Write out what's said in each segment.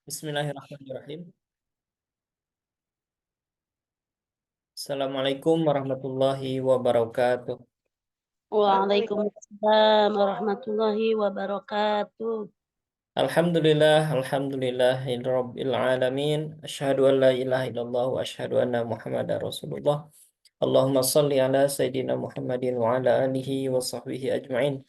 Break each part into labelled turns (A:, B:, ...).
A: Bismillahirrahmanirrahim. Assalamualaikum warahmatullahi wabarakatuh.
B: Waalaikumsalam warahmatullahi wabarakatuh.
A: Alhamdulillahirabbil alamin. Asyhadu an la ilaha illallah wa asyhadu anna Muhammadar Rasulullah. Allahumma shalli ala sayidina Muhammadin wa ala alihi wa sahbihi ajmain.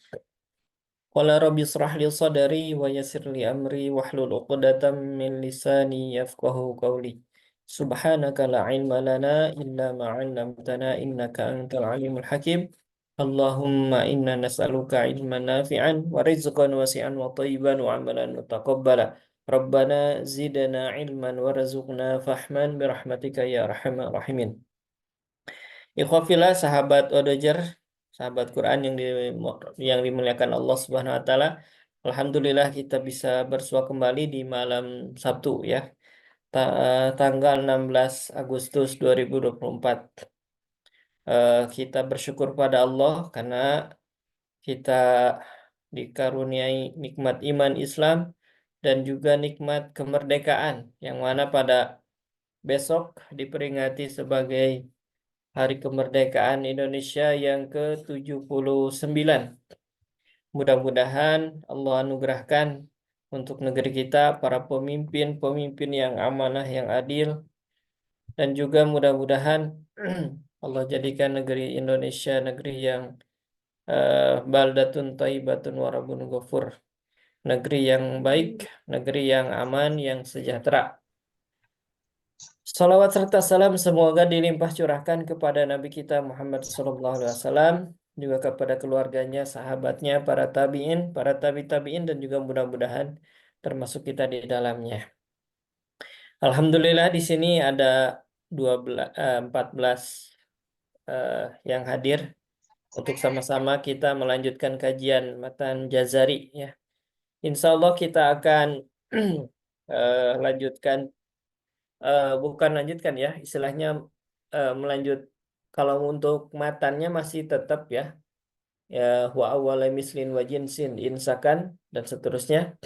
A: Qala rabbi israh li sadri wa yassir li amri wahlul 'uqdatam min lisani yafqahu qawli. Subhanaka la ilma lana illa ma 'allamtana innaka antal alimul hakim. Allahumma inna nas'aluka ilman nafi'an wa rizqan wasi'an wa thayyiban wa amalan mutaqabbala. Rabbana zidna ilman warzuqna fahman birahmatika ya arhamar rahimin. Ikhwafillah sahabat Odojer, sahabat Quran yang dimuliakan Allah Subhanahu wa taala. Alhamdulillah kita bisa bersua kembali di malam Sabtu ya. Tanggal 16 Agustus 2024. Kita bersyukur pada Allah karena kita dikaruniai nikmat iman Islam dan juga nikmat kemerdekaan yang mana pada besok diperingati sebagai Hari Kemerdekaan Indonesia yang ke-79. Mudah-mudahan Allah anugerahkan untuk negeri kita para pemimpin-pemimpin yang amanah, yang adil, dan juga mudah-mudahan Allah jadikan negeri Indonesia negeri yang baldatun thayyibatun warabun ghafur, negeri yang baik, negeri yang aman, yang sejahtera. Salawat serta salam semoga dilimpah curahkan kepada Nabi kita Muhammad SAW, juga kepada keluarganya, sahabatnya, para tabi'in, para tabi'in, dan juga mudah-mudahan termasuk kita di dalamnya. Alhamdulillah di sini ada 14 yang hadir untuk sama-sama kita melanjutkan kajian Matan Jazari ya. Insya Allah kita akan lanjutkan, bukan lanjutkan ya, istilahnya melanjut. Kalau untuk matannya masih tetap ya, ya wa awwala mislin wa jinsin insakan dan seterusnya.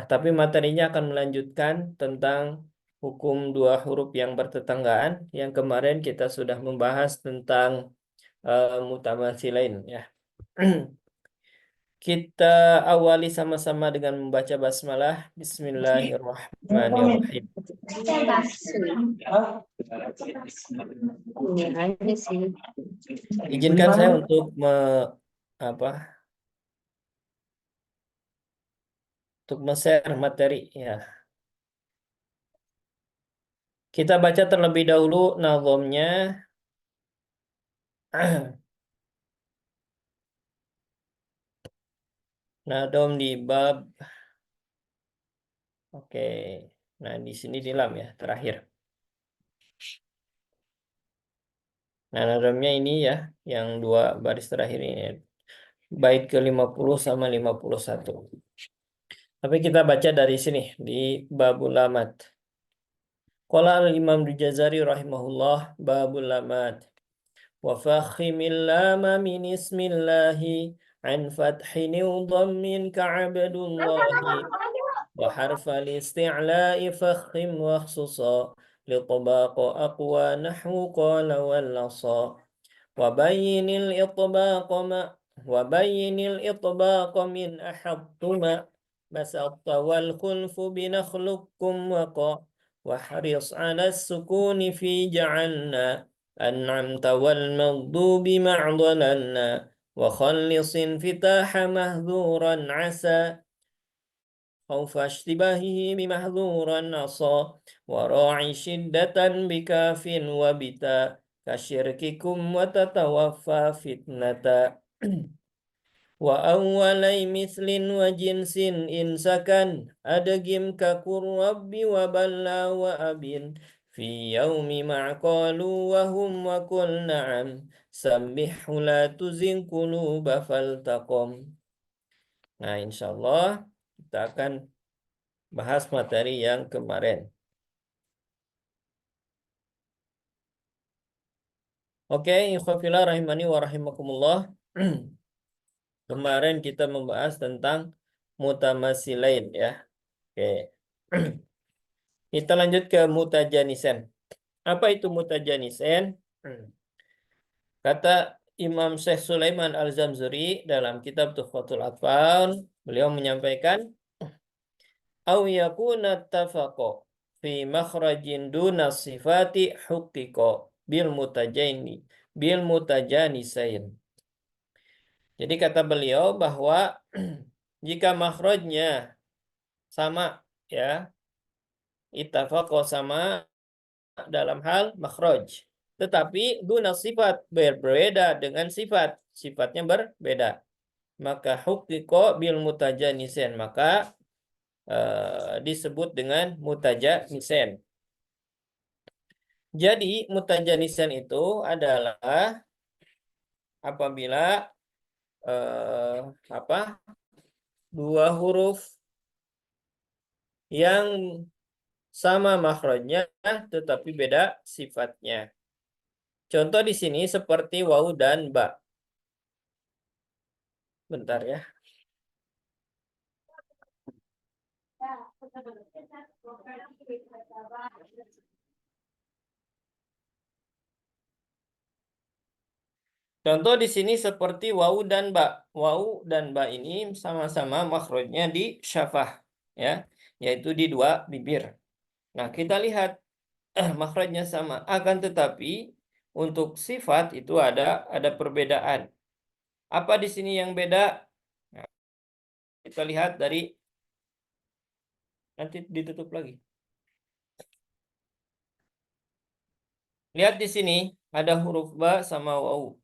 A: Tapi materinya akan melanjutkan tentang hukum dua huruf yang bertetanggaan. Yang kemarin kita sudah membahas tentang mutamatsilain ya. Kita awali sama-sama dengan membaca basmalah. Bismillahirrahmanirrahim.
B: Ini aja sih.
A: Izinkan saya untuk apa? Untuk share materi ya. Kita baca terlebih dahulu nazomnya. Nadom di bab. Oke. Nah, di sini di lam ya, terakhir. Nah, nadomnya ini ya, yang dua baris terakhir ini. Bait ke-50 sama 51. Tapi kita baca dari sini di babul lamat. Qala al-Imam Al-Jazari rahimahullah babul lamat. Wa fakhimil lama min ismillahi an fathin dhammin ka'abdullahi wa harfal isti'la'i fakhim wa khususa لطباق أقوى نحو قال واللصا وبين الإطباق ما وبين الإطباق من أحطما بسطت والخلف بنخلقكم وقا واحرص على السكون في جعلنا أنعمت والمغضوب مع ضللنا وخلص انفتاح مهذورا عسى خوف اشتباهه بمحذورا عصا وراعي شدة بكاف وبتا كشرككم وتتوفى فتنة وأولي مثل وجنس إن سكن أدغم ككر رب وبلا وأب في يوم مع قالوا وهم وكل نعم سبح لا تزن قلوب فالتقم. Nah, insya Allah kita akan bahas materi yang kemarin. Oke, ikhwafillah rahimani wa rahimakumullah. Kemarin kita membahas tentang mutamasilain ya. Oke. Kita lanjut ke mutajanisen. Apa itu mutajanisen? Kata Imam Syekh Sulaiman Al-Zamzuri dalam kitab Tuhfatul Atfal, beliau menyampaikan, "Au yakuna tafaqo fi makhrajin duna sifati hukiko bil mutajanisain." Jadi kata beliau bahwa jika makhrajnya sama, ya, ittafaqo sama dalam hal makhraj, tetapi duna sifat berbeda dengan sifat, sifatnya berbeda, maka hukiko bil mutajanisen, maka disebut dengan mutajanisen. Jadi mutajanisen itu adalah apabila eh, apa dua huruf yang sama makhrajnya tetapi beda sifatnya. Contoh di sini seperti wau dan ba. Bentar ya. Contoh di sini seperti wau dan ba. Wau dan ba ini sama-sama makhrajnya di syafah, ya, yaitu di dua bibir. Nah, kita lihat makhrajnya sama, akan tetapi untuk sifat itu ada perbedaan. Apa di sini yang beda? Nah, kita lihat dari, nanti ditutup lagi. Lihat di sini ada huruf ba sama wau.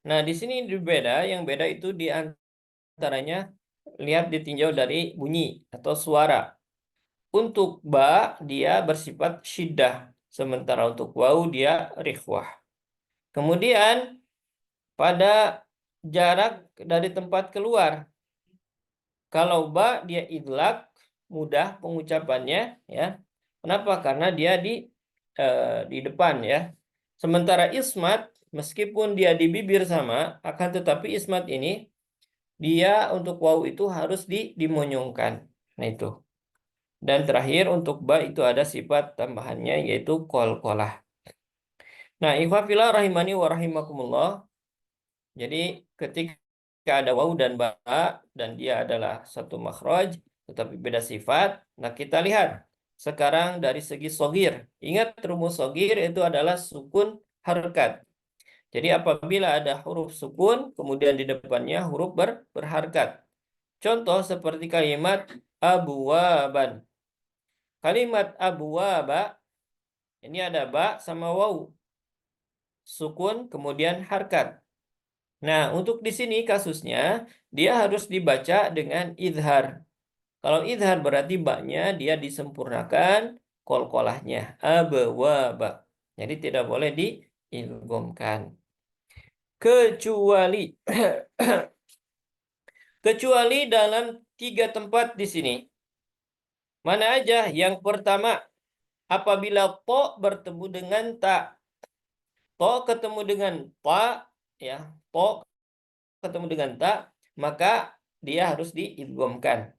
A: Nah, di sini berbeda, yang beda itu di antaranya, lihat ditinjau dari bunyi atau suara. Untuk ba dia bersifat syiddah, sementara untuk wau dia rikhwah. Kemudian pada jarak dari tempat keluar, kalau ba dia idlak, mudah pengucapannya, ya. Kenapa? Karena dia di depan, ya. Sementara ismat, meskipun dia di bibir sama, akan tetapi ismat ini dia untuk waw itu harus dimonyongkan. Nah, itu. Dan terakhir untuk ba itu ada sifat tambahannya yaitu qalqalah. Nah, ikhwafillah rahimani wa rahimakumullah. Jadi ketika ada waw dan ba dan dia adalah satu makhraj tetapi beda sifat, nah kita lihat sekarang dari segi sogir. Ingat rumus sogir itu adalah sukun harkat. Jadi apabila ada huruf sukun kemudian di depannya huruf berharkat. Contoh seperti kalimat abwaban. Kalimat abwaba ini ada ba sama waw. Sukun kemudian harkat. Nah, untuk di sini kasusnya dia harus dibaca dengan idhar. Kalau idhar berarti ba-nya dia disempurnakan kolkolahnya. Abwaba. Jadi tidak boleh diidghamkan. Kecuali kecuali dalam 3 tempat di sini. Mana aja? Yang pertama, apabila to bertemu dengan ta. To ketemu dengan ta, ya. To ketemu dengan ta, maka dia harus diidghamkan.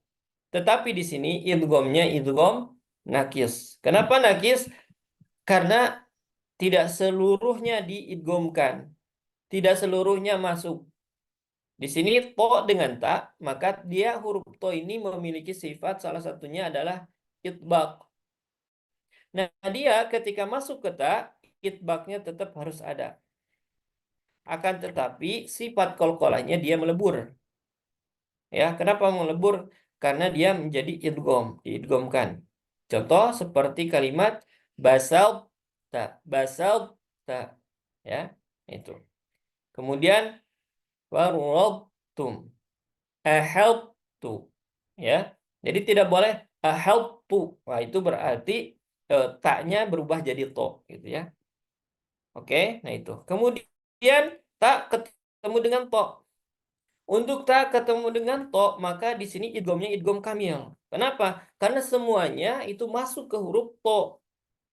A: Tetapi di sini idghamnya idgham nakis. Kenapa nakis? Karena tidak seluruhnya diidghamkan. Tidak seluruhnya masuk. Di sini to dengan ta, maka dia huruf to ini memiliki sifat salah satunya adalah itbaq. Nah, dia ketika masuk ke ta, itbaqnya tetap harus ada. Akan tetapi sifat qalqalahnya dia melebur. Ya, kenapa melebur? Karena dia menjadi idgham, diidghamkan. Contoh seperti kalimat basal ta, ya, itu. Kemudian warabtum, ahelptu, ya. Jadi tidak boleh ahelptu. Wah, itu berarti taknya berubah jadi to, gitu ya. Oke, nah itu. Kemudian tak ketemu dengan to. Untuk tak ketemu dengan to, maka di sini idghamnya idgham kamil. Kenapa? Karena semuanya itu masuk ke huruf to.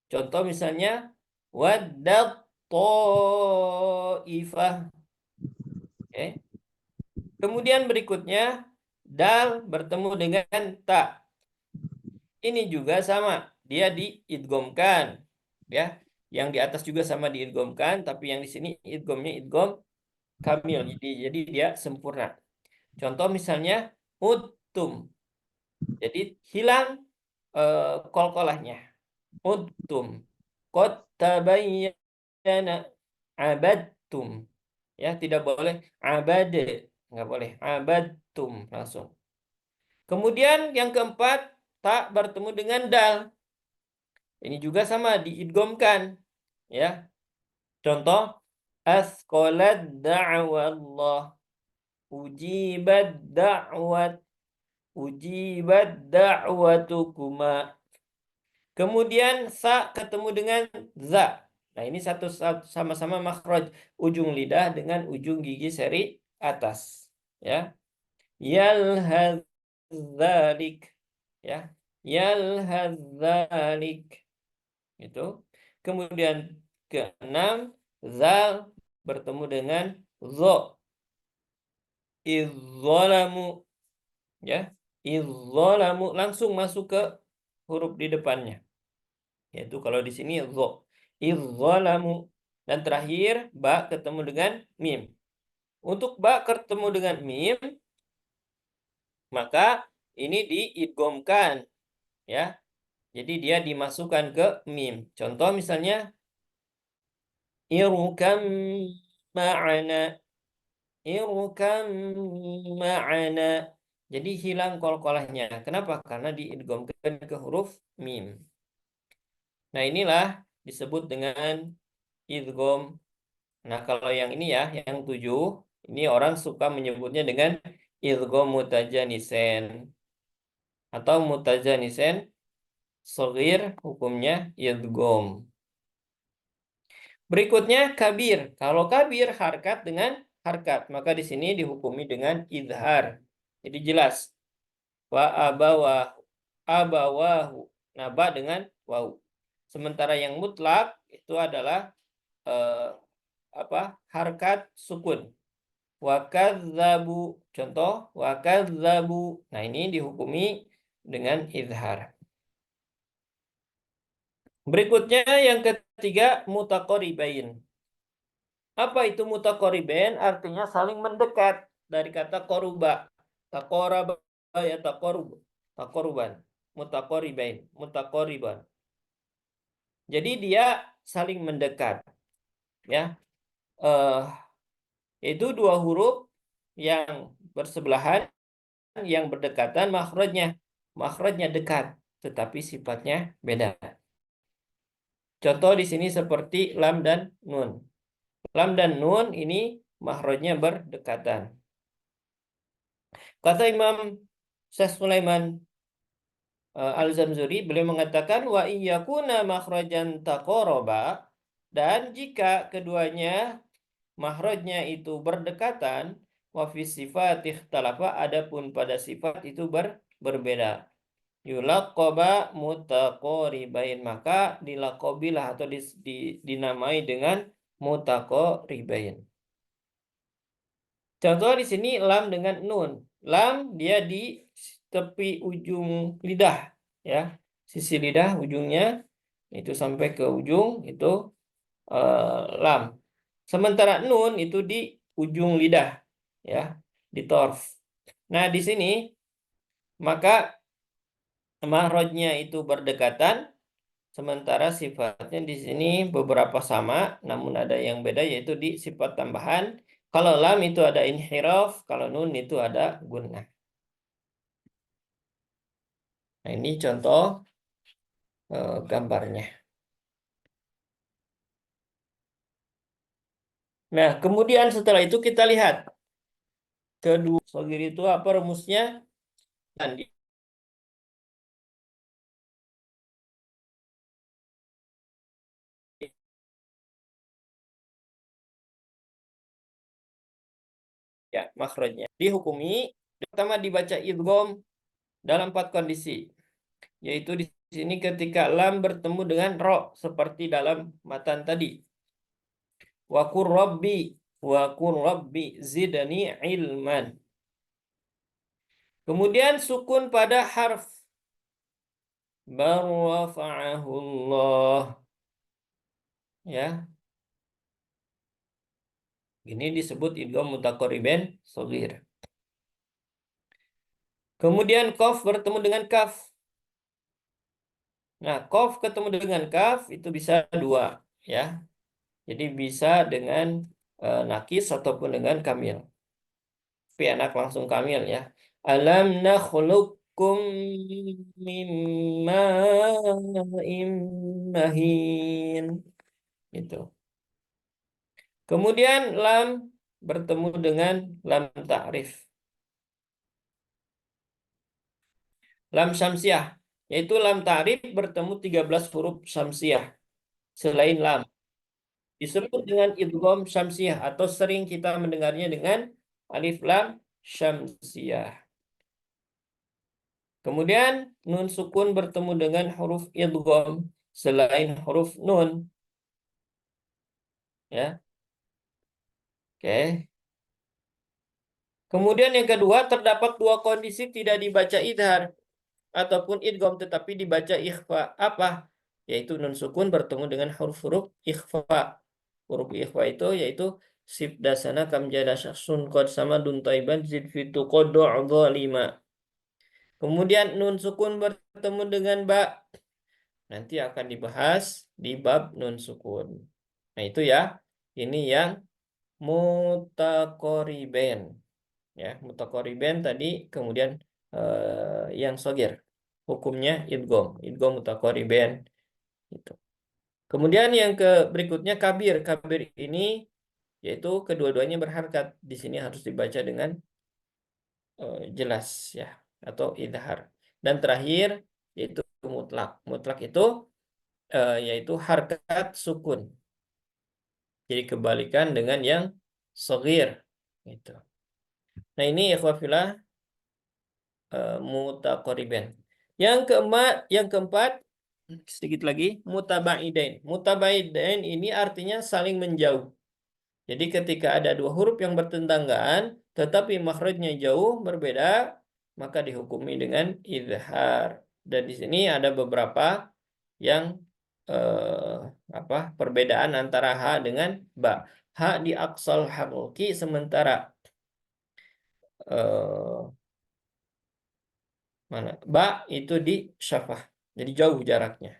A: Contoh misalnya waddat ta'ifah. Oke. Kemudian berikutnya dal bertemu dengan ta. ini juga sama, dia diidghamkan, ya. Yang di atas juga sama diidghamkan, tapi yang di sini idghamnya idgham kamil, jadi dia sempurna. Contoh misalnya uttum, jadi hilang kolkolahnya. Uttum, qad tabayyana, abadtum, ya tidak boleh abade, nggak boleh abadtum langsung. Kemudian yang keempat, tak bertemu dengan dal. Ini juga sama diidghamkan, ya. Contoh asqalat da'wallah, ujibat da'wat, ujibat da'watukuma. Kemudian sa ketemu dengan za. Nah, ini sama-sama makhraj ujung lidah dengan ujung gigi seri atas, ya. Yalhadzalik, ya. Yalhadzalik. Itu. Kemudian keenam, zal bertemu dengan zo. Izzolamu, ya. Izzolamu langsung masuk ke huruf di depannya. Yaitu kalau di sini zo. Izzolamu. Dan terakhir, ba ketemu dengan mim. Untuk ba ketemu dengan mim, maka ini diidghamkan, ya. Jadi dia dimasukkan ke mim. Contoh misalnya irkam ma'ana, irkam ma'ana. Jadi hilang qalqalahnya. Kenapa? Karena diidghamkan ke huruf mim. Nah, inilah disebut dengan idgham. Nah, kalau yang ini ya, yang 7, ini orang suka menyebutnya dengan idgham mutajanisen atau mutajanisen shaghir, hukumnya idgham. Berikutnya kabir. Kalau kabir harkat dengan harkat, maka di sini dihukumi dengan idhar. Jadi jelas. Wa abawahu, abawahu. Nah, ba dengan waw. Sementara yang mutlak itu adalah harkat sukun. Wa kadzabu. Contoh wa kadzabu. Nah, ini dihukumi dengan idhar. Berikutnya yang ketiga mutaqaribain. Apa itu mutaqaribain? Artinya saling mendekat, dari kata koruba. Taqaraba ya taqarub. Taqaruban. Mutaqaribain, mutaqariban. Jadi dia saling mendekat, ya. Itu dua huruf yang bersebelahan, yang berdekatan makhrajnya dekat, tetapi sifatnya beda. Contoh di sini seperti lam dan nun. Lam dan nun ini makhrajnya berdekatan. Kata Imam Syekh Sulaiman Al-Zamzuri, beliau mengatakan wa iyyakuna makhrajan taqaraba, dan jika keduanya makhrajnya itu berdekatan, wa fi sifat ikhtalafa, adapun pada sifat itu berbeda. Yulaqaba mutaqaribain, maka dilaqabilah atau dinamai dengan mutaqaribain. Contoh di sini lam dengan nun. Lam dia di tepi ujung lidah, ya. Sisi lidah ujungnya itu sampai ke ujung itu lam. Sementara nun itu di ujung lidah, ya, di torf. Nah, di sini maka makhrajnya itu berdekatan, sementara sifatnya di sini beberapa sama, namun ada yang beda, yaitu di sifat tambahan. Kalau lam itu ada inhiraf, kalau nun itu ada gunnah. Nah, ini contoh gambarnya. Nah, kemudian setelah itu kita lihat kedua sogir itu apa rumusnya. Dan ya, makhrajnya dihukumi pertama dibaca idgham dalam 4 kondisi, yaitu di sini ketika lam bertemu dengan ro seperti dalam matan tadi. Wa qur rabbi zidni ilman. Kemudian sukun pada harf bal rafa'ahullah. Ya, ini disebut idgham mutaqaribain shaghir. Kemudian qaf bertemu dengan kaf. Nah, qaf ketemu dengan kaf itu bisa dua, ya. Jadi bisa dengan nakis ataupun dengan kamil. Tapi anak langsung kamil, ya. Alam nakhluqukum min ma'in mahin. Gitu. Kemudian lam bertemu dengan lam ta'rif. Lam syamsiah, yaitu lam ta'rif bertemu 13 huruf syamsiah selain lam. Disebut dengan idgham syamsiah atau sering kita mendengarnya dengan alif lam syamsiah. Kemudian nun sukun bertemu dengan huruf idgham selain huruf nun. Ya. Oke. Kemudian yang kedua, terdapat dua kondisi tidak dibaca idhar ataupun idgham tetapi dibaca ikhfa. Apa? Yaitu nun sukun bertemu dengan huruf-huruf ikhfa. Huruf ikhfa itu yaitu sibdasana kam jada syakhsun qad sama dun taiban zid fitu qadu lima. Kemudian nun sukun bertemu dengan ba. Nanti akan dibahas di bab nun sukun. Nah, itu ya. Ini yang mutaqoriben. Ya, mutaqoriben tadi, kemudian yang sogir. Hukumnya idgham mutaqoriben itu. Kemudian yang berikutnya kabir. Kabir ini yaitu kedua-duanya berharkat. Di sini harus dibaca dengan jelas, ya, atau idhar. Dan terakhir yaitu mutlak. Mutlak itu yaitu harkat sukun. Jadi kebalikan dengan yang shagir gitu. Nah, ini ikhwafillah mutaqariban. Yang keempat sedikit lagi mutabaidain. Mutabaidain ini artinya saling menjauh. Jadi ketika ada dua huruf yang bertentangan tetapi makhrajnya jauh berbeda, maka dihukumi dengan izhar. Dan di sini ada beberapa yang perbedaan antara ha dengan ba. Ha di aqsal haroki, sementara eh, ba itu di syafah. Jadi jauh jaraknya.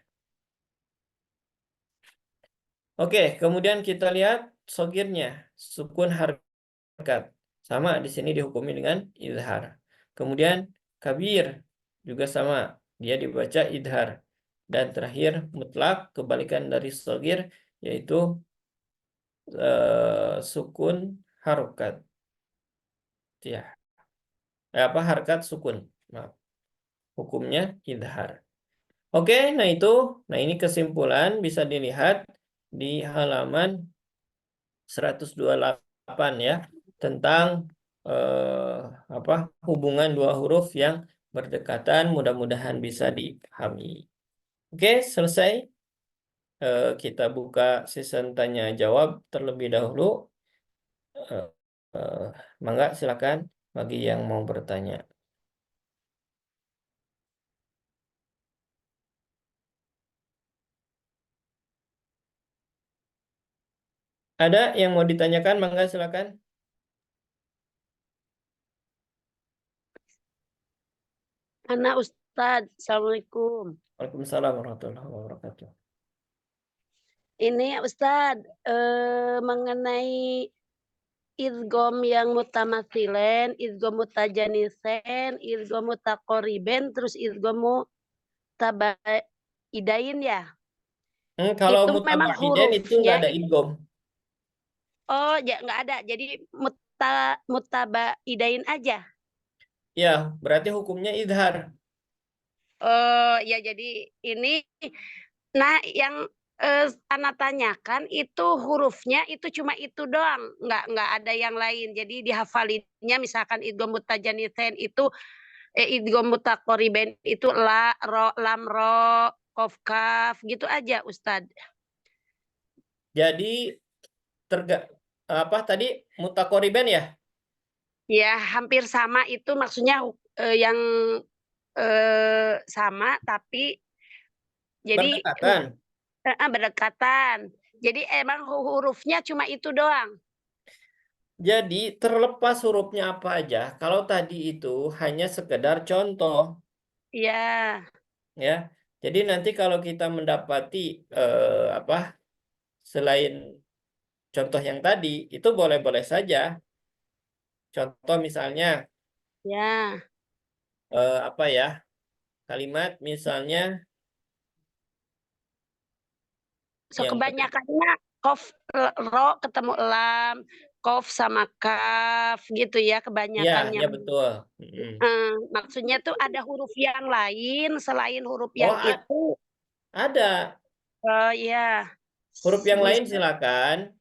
A: Oke, kemudian kita lihat sogirnya, sukun harkat. Sama, di sini dihukumi dengan idhar. Kemudian kabir juga sama, dia dibaca idhar. Dan terakhir mutlak, kebalikan dari sogir, yaitu sukun harokat. Ya, harkat sukun. Maaf. Hukumnya idhar. Oke, nah ini kesimpulan bisa dilihat di halaman 128, ya, tentang hubungan dua huruf yang berdekatan. Mudah-mudahan bisa dipahami. Oke, selesai. Kita buka season tanya jawab terlebih dahulu. Eh, Mangga silakan bagi yang mau bertanya. Ada yang mau ditanyakan? Mangga silakan.
B: Anak Ustadz, Assalamualaikum.
A: Waalaikumsalam warahmatullahi wabarakatuh.
B: Ini Ustadz, mengenai idgham yang mutamatsilen, idgham mutajanisen, idgham mutaqoriben, terus idgham mutabaidain ya.
A: Kalau
B: Itu memang
A: mutabaidain itu nggak
B: hurufnya.
A: ada idgham.
B: Oh, ya nggak ada. Jadi mutabaidain aja.
A: Ya, berarti hukumnya idhar.
B: Oh, ya jadi ini. Nah, yang Ana tanyakan itu hurufnya itu cuma itu doang, nggak ada yang lain. Jadi dihafalinnya misalkan idgham mutajanisen itu idgham mutaqoriben itu la ro lam ro kof kaf gitu aja Ustadz.
A: Jadi terga tadi mutakoriben ya?
B: Ya hampir sama itu maksudnya yang sama tapi Jadi
A: Berdekatan.
B: berdekatan. Jadi emang hurufnya cuma itu doang?
A: Jadi terlepas hurufnya apa aja, kalau tadi itu hanya sekedar contoh,
B: Iya.
A: ya. Jadi nanti kalau kita mendapati apa selain contoh yang tadi, itu boleh-boleh saja. Contoh misalnya
B: Ya.
A: apa ya, kalimat misalnya
B: So
A: yang
B: kebanyakannya kof ro ketemu lam, kof sama kaf gitu ya
A: ya,
B: kebanyakannya.
A: ya betul. Mm-mm.
B: Maksudnya tuh ada huruf yang lain selain huruf
A: Oh,
B: yang itu?
A: ada
B: Oh iya,
A: huruf yang lain
B: misal
A: silakan.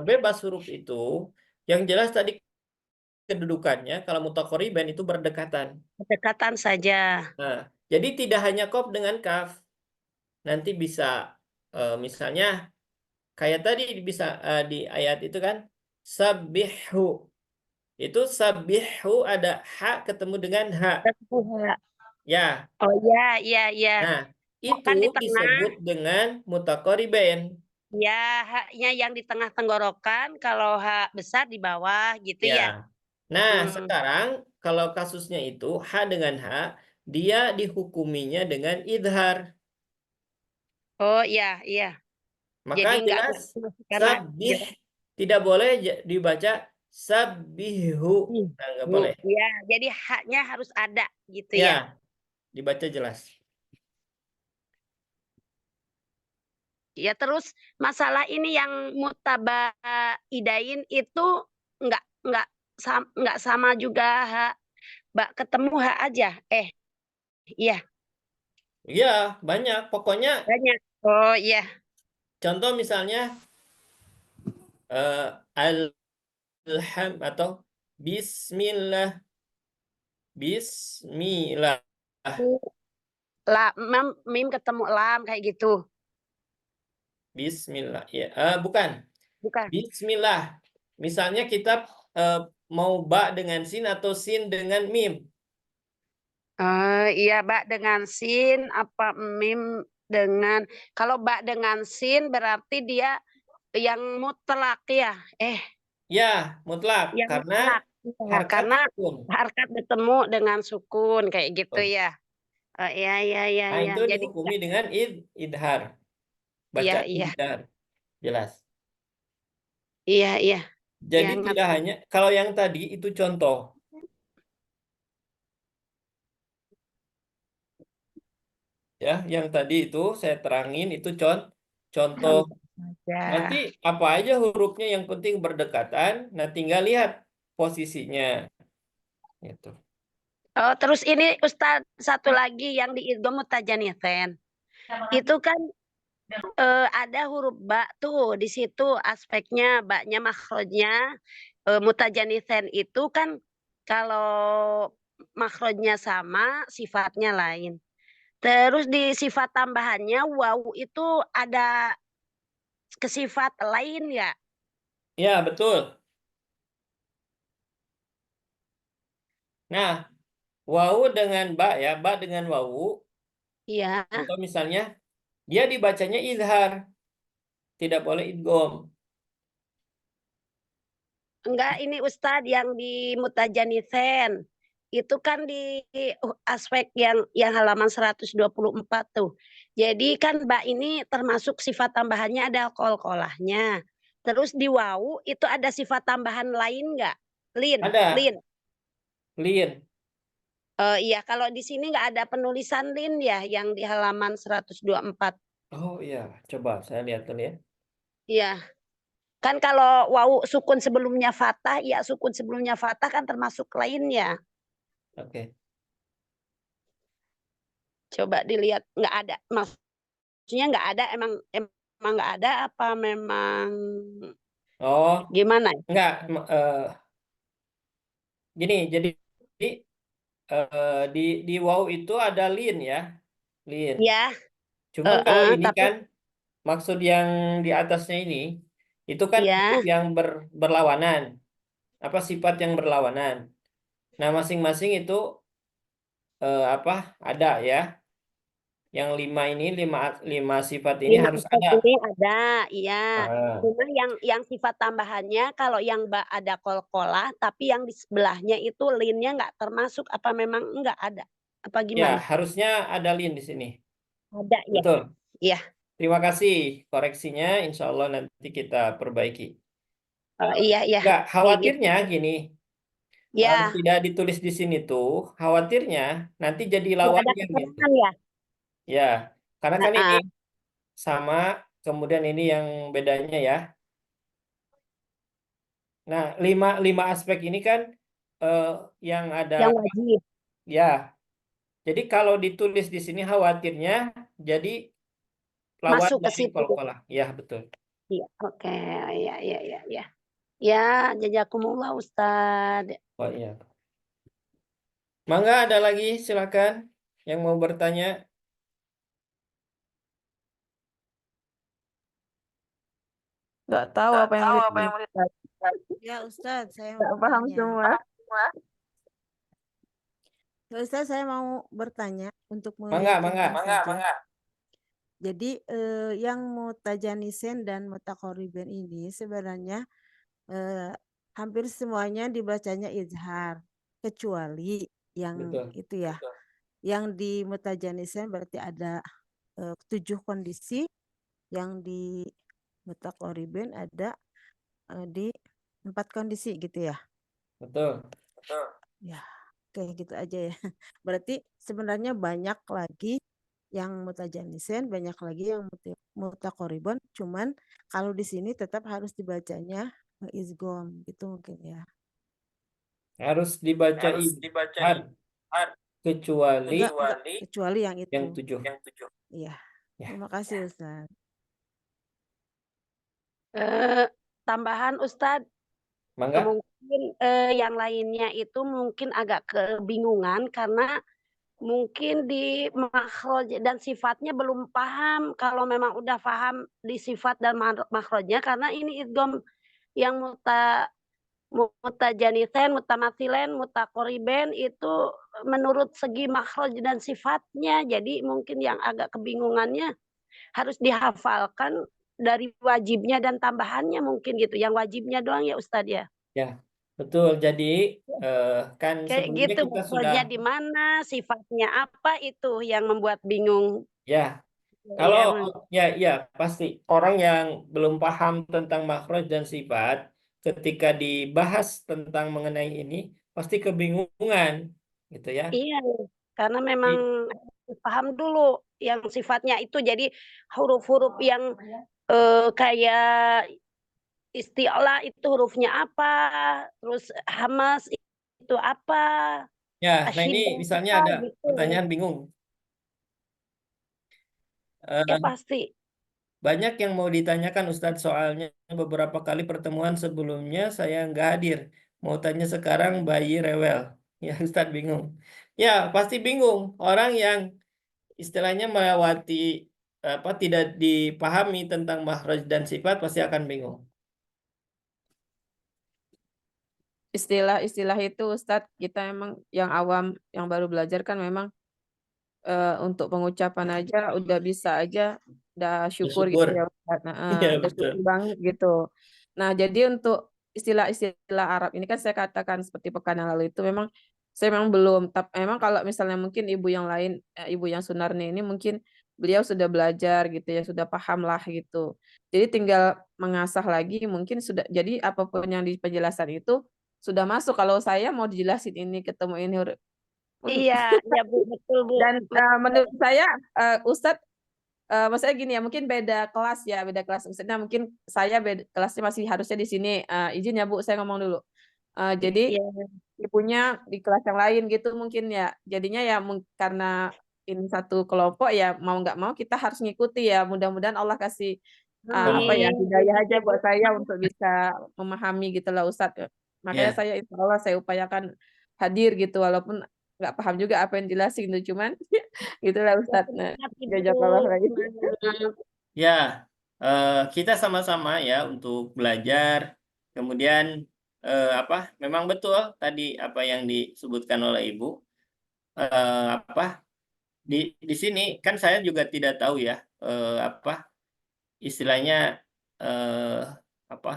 A: Bebas huruf itu. Yang jelas tadi kedudukannya kalau mutaqoriban itu berdekatan.
B: berdekatan saja.
A: Nah, jadi tidak hanya kof dengan kaf. Nanti bisa misalnya kayak tadi bisa di ayat itu kan sabbihu. Itu sabbihu ada ha ketemu dengan ha. Ya.
B: Oh iya iya iya.
A: Nah,
B: Hak
A: itu
B: kan di tengah,
A: disebut dengan mutaqoriban.
B: ya haknya yang di tengah tenggorokan, kalau hak besar di bawah gitu
A: Ya.
B: ya?
A: Nah,
B: Mmm.
A: sekarang kalau kasusnya itu ha dengan ha, dia dihukuminya dengan idhar.
B: Oh iya iya.
A: Maka
B: Jadi nggak
A: jelas
B: karena
A: sabbih tidak boleh dibaca sabbihu. Nah, nggak boleh.
B: iya, jadi haknya harus ada gitu ya?
A: Ya, dibaca jelas.
B: Ya terus masalah ini yang mutabaidain itu nggak sama juga hak ketemu hak aja? Iya,
A: Iya, banyak. Pokoknya
B: banyak. Oh iya.
A: contoh misalnya alham atau bismillah, bismillah,
B: Mim ketemu lam kayak gitu,
A: bismillah. Ya, bukan.
B: bukan?
A: Bismillah. Misalnya kita eh, mau ba dengan sin atau sin dengan mim.
B: Iya, dengan sin apa mim dengan kalau dengan sin berarti dia yang mutlak ya?
A: Ya, mutlak
B: Yang
A: karena
B: mutlak, iya,
A: harkat
B: karena
A: sukun.
B: harkat bertemu dengan sukun kayak gitu
A: Betul.
B: ya? Oh, iya iya iya
A: Nah,
B: iya,
A: itu
B: jadi
A: dihukumi dengan idhar.
B: iya
A: Baca
B: iya,
A: idhar. Jelas.
B: iya iya, iya
A: Jadi tidak
B: ngerti.
A: hanya kalau yang tadi itu contoh ya, yang tadi itu saya terangin itu contoh.
B: Contoh
A: Nanti
B: saja.
A: apa aja hurufnya yang penting berdekatan, nah tinggal lihat posisinya gitu.
B: Oh, terus ini Ustaz, satu lagi yang di idgham mutajanitsain. Itu kan, ada huruf ba tuh, di situ aspeknya ba-nya makhrajnya, mutajanitsain itu kan kalau makhrajnya sama, sifatnya lain. Terus di sifat tambahannya wawu itu ada ke sifat lain ya?
A: Ya, betul. Nah, wawu dengan ba ya, ba dengan wawu.
B: Iya.
A: Contoh misalnya, dia dibacanya izhar, tidak boleh idgham.
B: Enggak, ini Ustadz yang di Mutajanisen. Itu kan di aspek yang halaman 124 tuh. Jadi kan Mbak ini termasuk sifat tambahannya ada qalqalahnya. Terus di wawu itu ada sifat tambahan lain nggak? Lin,
A: Ada,
B: lin.
A: lin.
B: Iya, kalau di sini nggak ada penulisan lin ya yang di halaman 124.
A: Oh iya, coba saya lihat dulu ya.
B: Iya. Kan kalau wawu sukun sebelumnya fathah, ya sukun sebelumnya fathah kan termasuk lainnya.
A: Oke.
B: Coba dilihat, nggak ada. Maksudnya nggak ada, emang nggak ada apa memang
A: Oh,
B: gimana ya?
A: enggak. Gini, jadi di wawu itu ada lin ya, lin.
B: Ya,
A: Cuman kalau ini
B: tapi
A: kan maksud yang di atasnya ini itu kan huruf
B: ya,
A: yang berlawanan, apa sifat yang berlawanan. Nah, masing-masing itu apa ada ya. yang 5 ini, 5 sifat ini
B: 5
A: harus
B: aspek
A: ada.
B: ini ada, iya.
A: Ah,
B: Cuma yang sifat tambahannya kalau yang ada qalqalah, tapi yang di sebelahnya itu linnya nggak termasuk, apa memang enggak ada? Apa
A: ya,
B: gimana?
A: harusnya ada lin di sini.
B: Ada ya?
A: Betul.
B: Iya.
A: Terima kasih koreksinya. Insya Allah nanti kita perbaiki.
B: Oh, iya iya.
A: Enggak,
B: Kayak gitu.
A: khawatirnya gini,
B: Ya,
A: tidak ditulis di sini tuh, khawatirnya nanti jadi
B: nggak ada
A: lawannya gitu.
B: keterangan ya?
A: Ya, karena kan ini
B: Heeh.
A: sama, kemudian ini yang bedanya ya. Nah, lima aspek ini kan eh, yang ada
B: Yang wajib
A: ya. Jadi kalau ditulis di sini khawatirnya jadi lawan
B: masuk ke
A: dari
B: situ.
A: kol-kolah. Ya, betul.
B: Iya, oke. Iya iya iya iya. Ya, jazakumullah Ustaz.
A: Oh iya. Mangga ada lagi silakan yang mau bertanya.
C: Nggak tahu
A: Nggak
C: apa yang
A: tahu
C: mau
A: apa yang mau
C: ditanya.
D: Ya Ustadz, saya mau
C: Nggak paham
D: bertanya.
C: semua.
D: Ya Ustadz, saya mau bertanya untuk
A: Mangga, mangga.
D: meyakinkan saja. Jadi yang mutajanisen dan mutakorriben ini sebenarnya eh, hampir semuanya dibacanya izhar, kecuali yang
A: Betul.
D: itu ya. Yang di mutajanisen berarti ada 7 kondisi, yang di mutakorriben ada di 4 kondisi gitu ya.
A: Betul.
D: Ya, kayak gitu aja ya. Berarti sebenarnya banyak lagi yang mutajanisen, banyak lagi yang mutakoribon. Cuman kalau di sini tetap harus dibacanya izgom gitu mungkin ya.
A: Harus dibaca izhar kecuali
D: Enggak, kecuali yang
A: yang
D: itu.
A: 7.
D: Iya.
A: Ya,
D: Terima kasih Ustaz.
B: Tambahan Ustadz,
A: mangga.
B: mungkin yang lainnya itu mungkin agak kebingungan karena mungkin di makhraj dan sifatnya belum paham. Kalau memang udah paham di sifat dan makhrajnya, karena ini idgham yang mutajanisen, mutamatsilen, mutakoriben itu menurut segi makhraj dan sifatnya. Jadi mungkin yang agak kebingungannya harus dihafalkan dari wajibnya dan tambahannya mungkin gitu. Yang wajibnya doang ya Ustadz ya.
A: Ya, betul. Jadi kan
B: Kayak
A: sebelumnya
B: gitu
A: kita sudah
B: makhrajnya di mana, sifatnya apa itu yang membuat bingung.
A: ya. Kalau
B: Ya,
A: ya pasti orang yang belum paham tentang makhraj dan sifat ketika dibahas tentang mengenai ini pasti kebingungan gitu ya.
B: iya, karena memang
A: I-
B: paham dulu yang sifatnya itu. Jadi huruf-huruf yang kayak isti'la itu hurufnya apa, terus hamas itu apa,
A: Ya, nah ini
B: asyidah
A: misalnya
B: apa
A: ada
B: gitu.
A: pertanyaan bingung.
B: Ya
A: Eh,
B: pasti.
A: Banyak yang mau ditanyakan Ustadz soalnya beberapa kali pertemuan sebelumnya saya nggak hadir. Mau tanya sekarang bayi rewel. Ya Ustadz bingung. Ya pasti bingung. Orang yang istilahnya melewati apa tidak dipahami tentang makhraj dan sifat pasti akan bingung.
C: Istilah-istilah itu Ustadz, kita emang yang awam, yang baru belajar kan memang untuk pengucapan aja udah bisa aja, udah syukur gitu
A: Bersyukur.
C: ya Ustadz. Nah,
A: Ya
C: udah
A: betul.
C: syukur banget gitu. Nah, jadi untuk istilah-istilah Arab ini kan saya katakan seperti pekan yang lalu itu memang saya memang belum. Tapi memang kalau misalnya mungkin ibu yang lain, ibu yang Sunarni ini mungkin beliau sudah belajar gitu ya, sudah paham lah gitu. Jadi tinggal mengasah lagi mungkin sudah. Jadi apapun yang di penjelasan itu sudah masuk. Kalau saya mau dijelasin ini ketemu ini pun.
B: Iya, iya Bu, betul Bu.
C: Dan menurut saya Ustadz, maksudnya gini ya, mungkin beda kelas ya, beda kelas. Maksudnya mungkin saya beda, kelasnya masih harusnya di sini. Izin ya Bu, saya ngomong dulu. Jadi
B: Iya.
C: ibunya di kelas yang lain gitu mungkin ya. Jadinya ya karena ini satu kelompok ya mau nggak mau kita harus ngikuti ya. Mudah-mudahan Allah kasih apa ya
B: Amin.
C: hidayah aja buat saya untuk bisa memahami gitu lah Ustadz. Makanya
A: Ya,
C: saya insya Allah saya upayakan hadir gitu walaupun nggak paham juga apa yang jelasin gitu cuman gitulah
B: Ya,
C: Ustadz. Nah,
B: semangat Ibu,
C: jazakallah lagi.
B: semangat.
A: ya kita sama-sama ya untuk belajar. Kemudian apa? Memang betul tadi apa yang disebutkan oleh Ibu. Apa? di sini kan saya juga tidak tahu ya apa istilahnya apa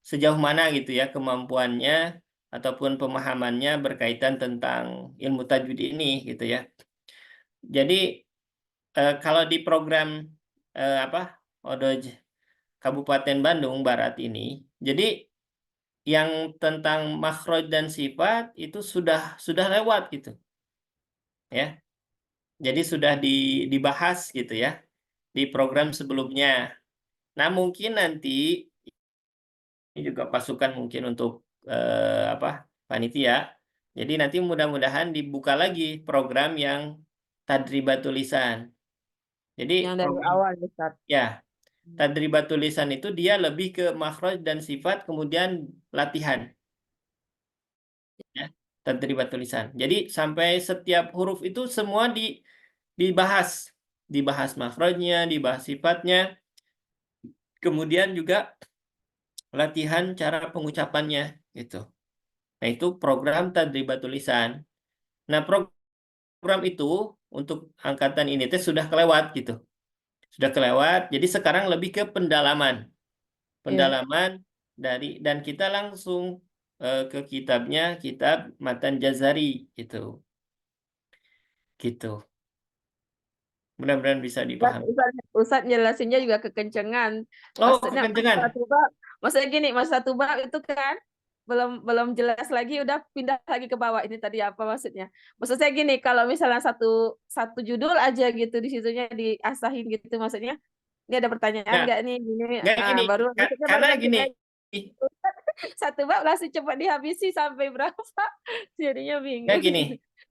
A: sejauh mana gitu ya kemampuannya ataupun pemahamannya berkaitan tentang ilmu tajwid ini gitu ya. Jadi kalau di program apa Odoj Kabupaten Bandung Barat ini, jadi yang tentang makhraj dan sifat itu sudah lewat gitu ya. Jadi sudah dibahas gitu ya di program sebelumnya. Nah, mungkin nanti ini juga pasukan mungkin untuk apa panitia. Jadi nanti mudah-mudahan dibuka lagi program yang tadribatul lisan. Jadi
C: Yang dari
A: program
C: awal Ustaz.
A: ya tadribatul lisan itu dia lebih ke makhraj dan sifat kemudian latihan ya tadribatul lisan. Jadi sampai setiap huruf itu semua dibahas makhrajnya, dibahas sifatnya, kemudian juga latihan cara pengucapannya gitu. Nah, itu program tadribatul lisan. Nah, program itu untuk angkatan ini teh sudah kelewat gitu. Sudah kelewat. Jadi sekarang lebih ke pendalaman.
C: Iya.
A: Pendalaman dan kita langsung ke kitabnya, kitab Matan Jazari gitu. Gitu. Mudah-mudahan bisa dipahami.
C: Ustaz jelasinnya juga kekencengan.
A: Oh,
C: Maksudnya
A: kekencengan.
C: maksudnya gini, mas satu bab itu kan belum jelas lagi udah pindah lagi ke bawah. Ini tadi apa maksudnya? Maksud saya gini, kalau misalnya satu judul aja gitu di situnya diasahin gitu maksudnya ini ada pertanyaan
A: Nah,
C: nggak nih gini
A: nggak gini.
C: baru maksudnya baru
A: Karena
C: nanti
A: gini.
C: satu bab langsung cepat dihabisi sampai berapa jadinya
A: Nggak
C: bingung.
A: gini.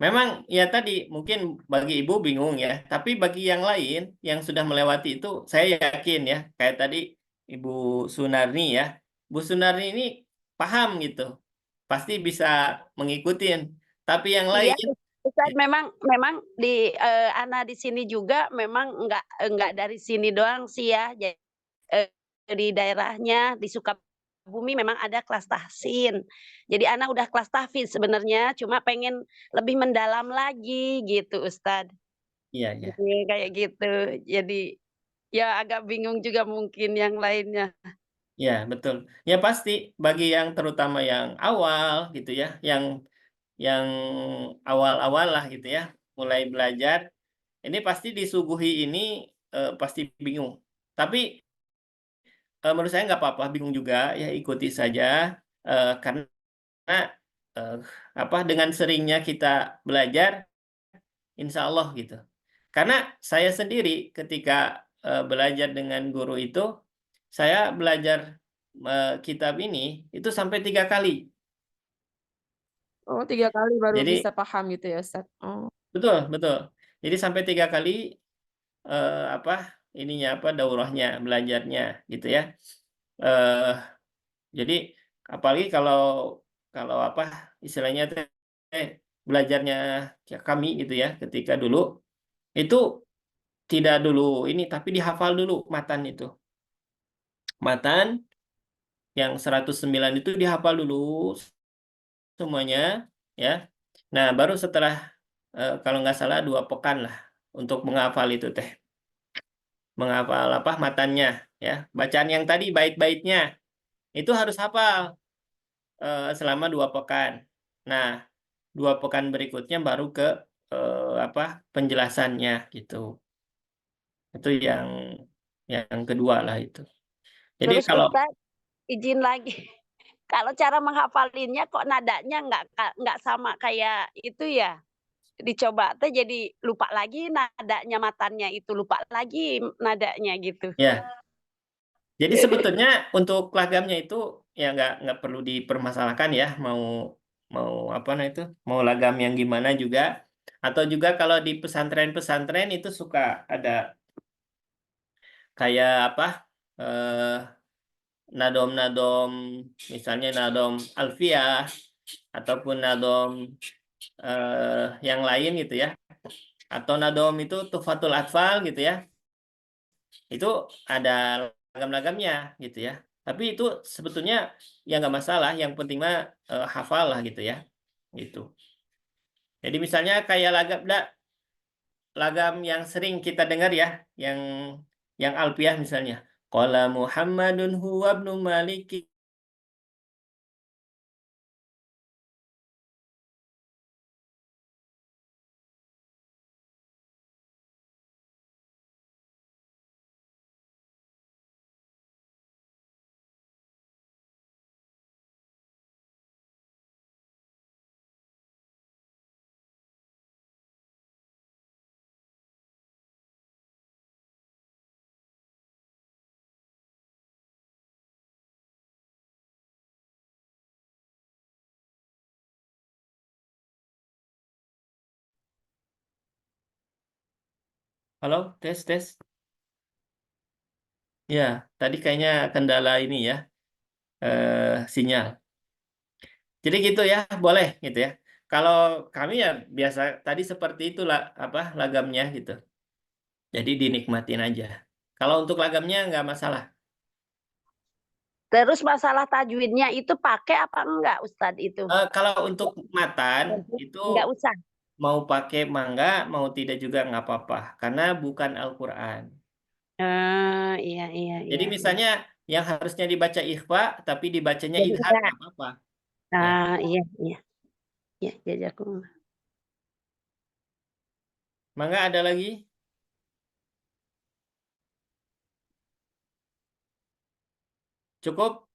A: Memang ya tadi mungkin bagi ibu bingung ya. Tapi bagi yang lain yang sudah melewati itu saya yakin ya. Kayak tadi Ibu Sunarni ya. Bu Sunarni ini paham gitu. Pasti bisa mengikutin. Tapi yang
B: Iya,
A: lain
B: Ustaz, memang memang di Ana di sini juga memang enggak dari sini doang sih ya. Di daerahnya di Sukabumi memang ada kelas tahsin. Jadi Ana udah kelas tahfiz sebenarnya, cuma pengen lebih mendalam lagi gitu Ustaz.
A: iya ya.
B: Jadi kayak gitu. Jadi ya agak bingung juga mungkin yang lainnya.
A: Ya, betul. Ya pasti bagi yang terutama yang awal gitu ya, yang awal-awal lah gitu ya, mulai belajar, ini pasti disuguhi ini pasti bingung. Tapi menurut saya nggak apa-apa bingung juga ya ikuti saja karena eh, apa dengan seringnya kita belajar, insya Allah gitu. Karena saya sendiri ketika belajar dengan guru itu, saya belajar kitab ini itu sampai 3 kali.
C: Oh, 3 kali baru bisa
A: Jadi
C: paham gitu ya Ustaz. Oh.
A: betul betul. Jadi sampai 3 kali apa ininya apa daurahnya belajarnya gitu ya. Eh, jadi apalagi kalau kalau apa istilahnya teh belajarnya kami gitu ya ketika dulu itu tidak dulu ini tapi dihafal dulu matan itu. Matan yang 109 itu dihafal dulu semuanya ya. Nah, baru setelah kalau nggak salah 2 pekan lah untuk menghafal itu teh. Menghafal apa matannya ya. Bacaan yang tadi bait-baitnya itu harus hafal selama 2 pekan. Nah, 2 pekan berikutnya baru ke apa penjelasannya gitu. Itu yang kedua lah itu. Jadi
B: Terus
A: kalau
B: Ustaz, izin lagi. Kalau cara menghafalinnya kok nadanya nggak sama kayak itu ya? Dicoba teh jadi lupa lagi nadanya matannya itu, lupa lagi nadanya gitu.
A: ya, jadi sebetulnya untuk lagamnya itu ya nggak perlu dipermasalahkan ya mau mau apa nah itu mau lagam yang gimana juga atau juga kalau di pesantren-pesantren itu suka ada kayak apa eh, nadom-nadom misalnya nadom alfiah ataupun nadom yang lain gitu ya atau nadom itu tufatul atfal gitu ya itu ada lagam-lagamnya gitu ya. Tapi itu sebetulnya ya nggak masalah. Yang penting mah hafal lah gitu ya. Gitu. Jadi misalnya kayak lagam lagam yang sering kita dengar ya, yang alfiah misalnya. Qala Muhammadun huwa ibnu Maliki. Halo, tes tes. Ya, tadi kayaknya kendala ini ya, sinyal. Jadi gitu ya, boleh gitu ya. Kalau kami ya biasa tadi seperti itulah apa lagamnya gitu. Jadi dinikmatin aja. Kalau untuk lagamnya nggak masalah.
B: Terus masalah tajwidnya itu pakai apa enggak Ustadz itu?
A: Kalau untuk matan itu
B: Enggak usah.
A: mau pakai mangga, mau tidak juga nggak apa-apa, karena bukan Al-Quran.
B: Iya iya
A: Jadi
B: iya.
A: misalnya yang harusnya dibaca ikhfa, tapi dibacanya
B: Jadi
A: idhar
B: enggak.
A: nggak apa-apa. Ya.
B: Iya iya. Ya, jazakumullah.
A: Mangga ada lagi? Cukup?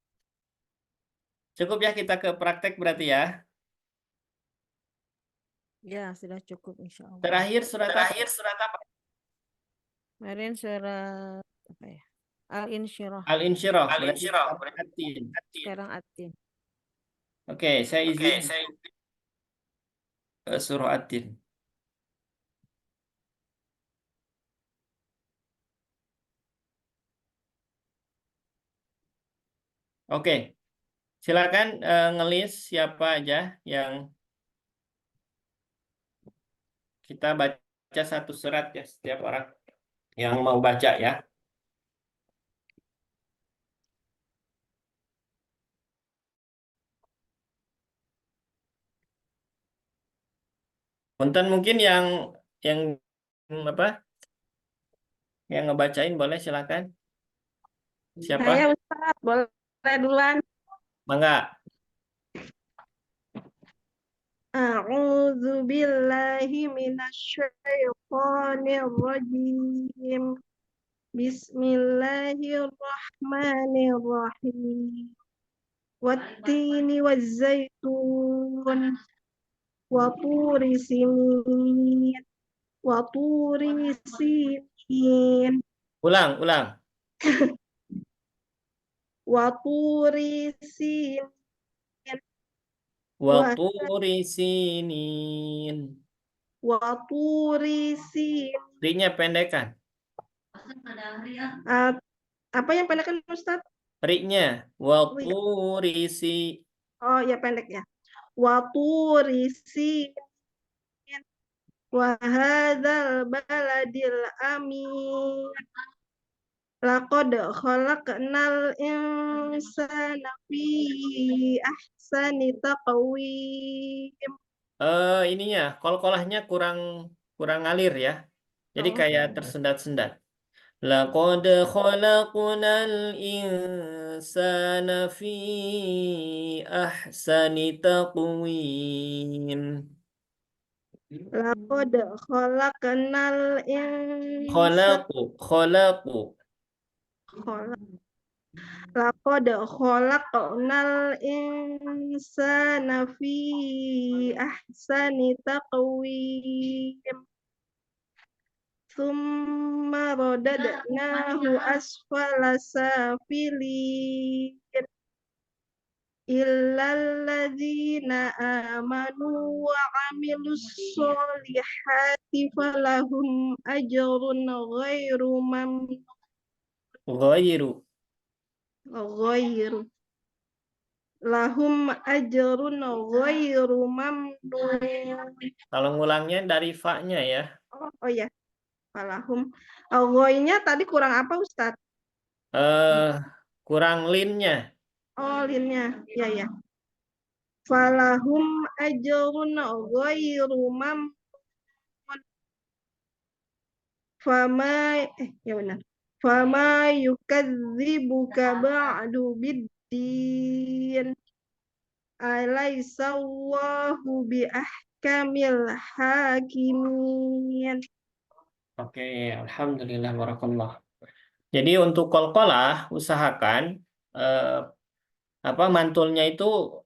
A: Cukup ya kita ke praktek berarti ya.
D: Ya, sudah cukup insya Allah.
A: Terakhir surat apa?
B: Terakhir surat apa?
D: Kemarin surat apa ya? Al-Insyirah.
A: Al-Insyirah. Berarti
B: Al-Insyirah.
A: surat Atin.
D: Sekarang Atin.
A: Oke, saya
B: Oke,
A: izin
B: saya
A: surah Atin. Oke, silakan ngelis siapa aja yang kita baca satu surat ya setiap orang yang mau baca ya. Punten mungkin yang apa? Yang ngebacain boleh silakan. Siapa?
B: Saya Ustadz, boleh duluan.
A: Mangga.
B: A'udzu billahi minasyaitonir rajim. Bismillahirrahmanirrahim. Wattini wazzaitun wa turi sinin wa turi sinin
A: Ulang.
B: wa turi sinin
A: Waturi sinin.
B: wa turi sinin.
A: Ri-nya pendekan.
B: Apa yang pendek kan Ustaz?
A: Ri-nya. Waturi si.
B: Oh ya pendek ya. Wa turi sinin wa hadzal baladil amin. Laqad khalaqnal insana fi ahsani taqwim.
A: Ininya, kol-kolahnya kurang ngalir ya. Jadi kayak tersendat-sendat. Laqad khalaqnal insana fi ahsani taqwim.
B: Laqad khalaqnal insana
A: Khalaqu.
B: Laqad khalaqnal insana fi ahsani taqwim. Tsumma radadnahu asfala safilin. Illal ladzina amanu wa amilus solihati falahum ajrun ghairu mamnun.
A: Ghairu.
B: Ghairu lahum ajrun ghairu mamnun.
A: Kalau ngulangnya dari fa-nya ya.
B: Oh ya, falahum. Ghoinya tadi kurang apa Ustadz?
A: Kurang linnya.
B: Oh, linnya. Ya ya. Falahum ajrun ghairu mamnun.
E: ya benar. Fama yukadzibuka ba'du biddin. Alaisallahu biahkamil hakimin.
A: Oke, alhamdulillah barakallah. Jadi untuk qalqalah usahakan mantulnya itu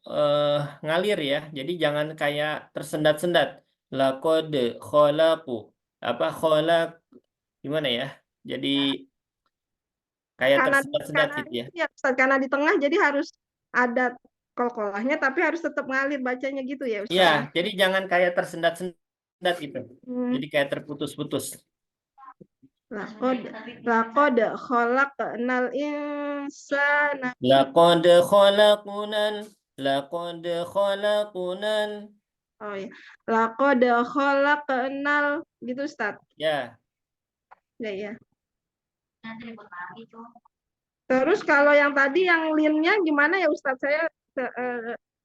A: ngalir ya. Jadi jangan kayak tersendat-sendat. Laqad khalaqu khalaq gimana ya? Jadi kayak tersendat-sendat gitu ya.
E: Ya, Ustaz, karena di tengah jadi harus ada qalqalahnya tapi harus tetap ngalir bacanya gitu ya Ustaz.
A: Iya, jadi jangan kayak tersendat-sendat gitu.
E: Hmm.
A: Jadi kayak terputus-putus.
E: Laqad khalaqnal insana.
A: Laqad khalaqunal
E: Oh ya. Laqad khalaqnal gitu Ustaz.
A: ya.
E: Ya. Terus kalau yang tadi yang linnya gimana ya Ustaz? Saya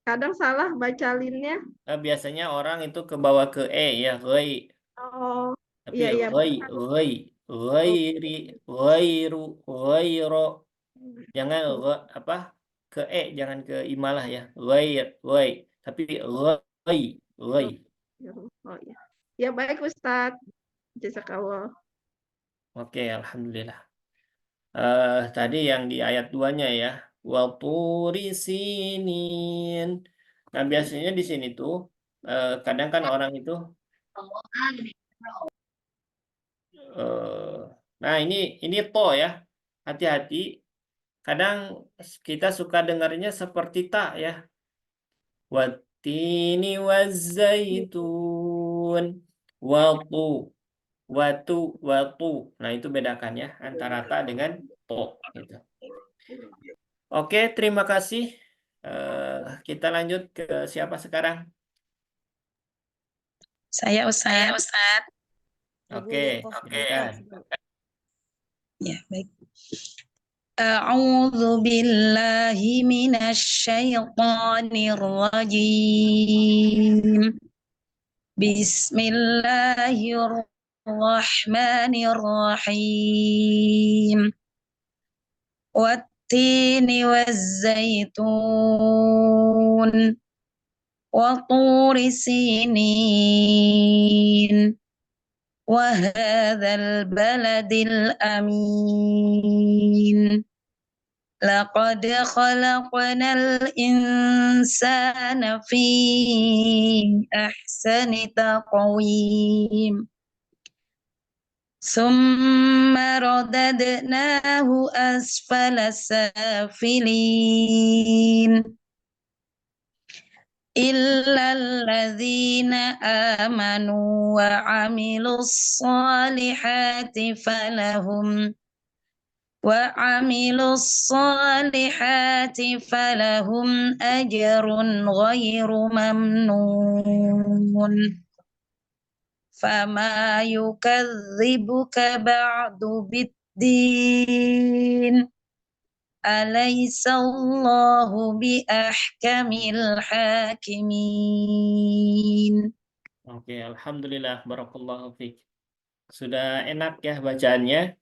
E: kadang salah baca linnya.
A: Nah, biasanya orang itu ke bawah ke ya, ghai.
E: Oh,
A: Tapi
E: iya.
A: ghairu, ghairo. Jangan ke jangan ke imalah ya. Ghai. Tapi ghai.
E: Oh ya. Ya baik Ustaz. Jazakallah.
A: Oke, alhamdulillah. Tadi yang di ayat 2-nya ya. Wa turi sinin. Nah, biasanya di sini tuh kadang kan orang itu nah ini to ya. Hati-hati. Kadang kita suka dengarnya seperti ta ya. Wattini wazzaitun. Watu. Nah, itu bedakan ya antara ta dengan to gitu. Oke, terima kasih. Kita lanjut ke siapa sekarang?
F: Saya Ustaz.
A: Oke, silakan.
F: Ya, baik. A'udzu billahi minasyaitonir rajim. Bismillahirrahmanirrahim. Wattini wazzaitun wa turi sinin wa hadzal baladil amin. Laqad khalaqnal insana fi ahsani taqwim. Summa radadnahu asfala safilin. Illal ladzina amanu wa amilus solihati falahum ajrun ghairu mamnun. Fama yukadzibuka ba'du biddin. Alaisallahu biahkamil hakimin.
A: Oke, alhamdulillah barakallahu fiik. Sudah enak ya bacaannya.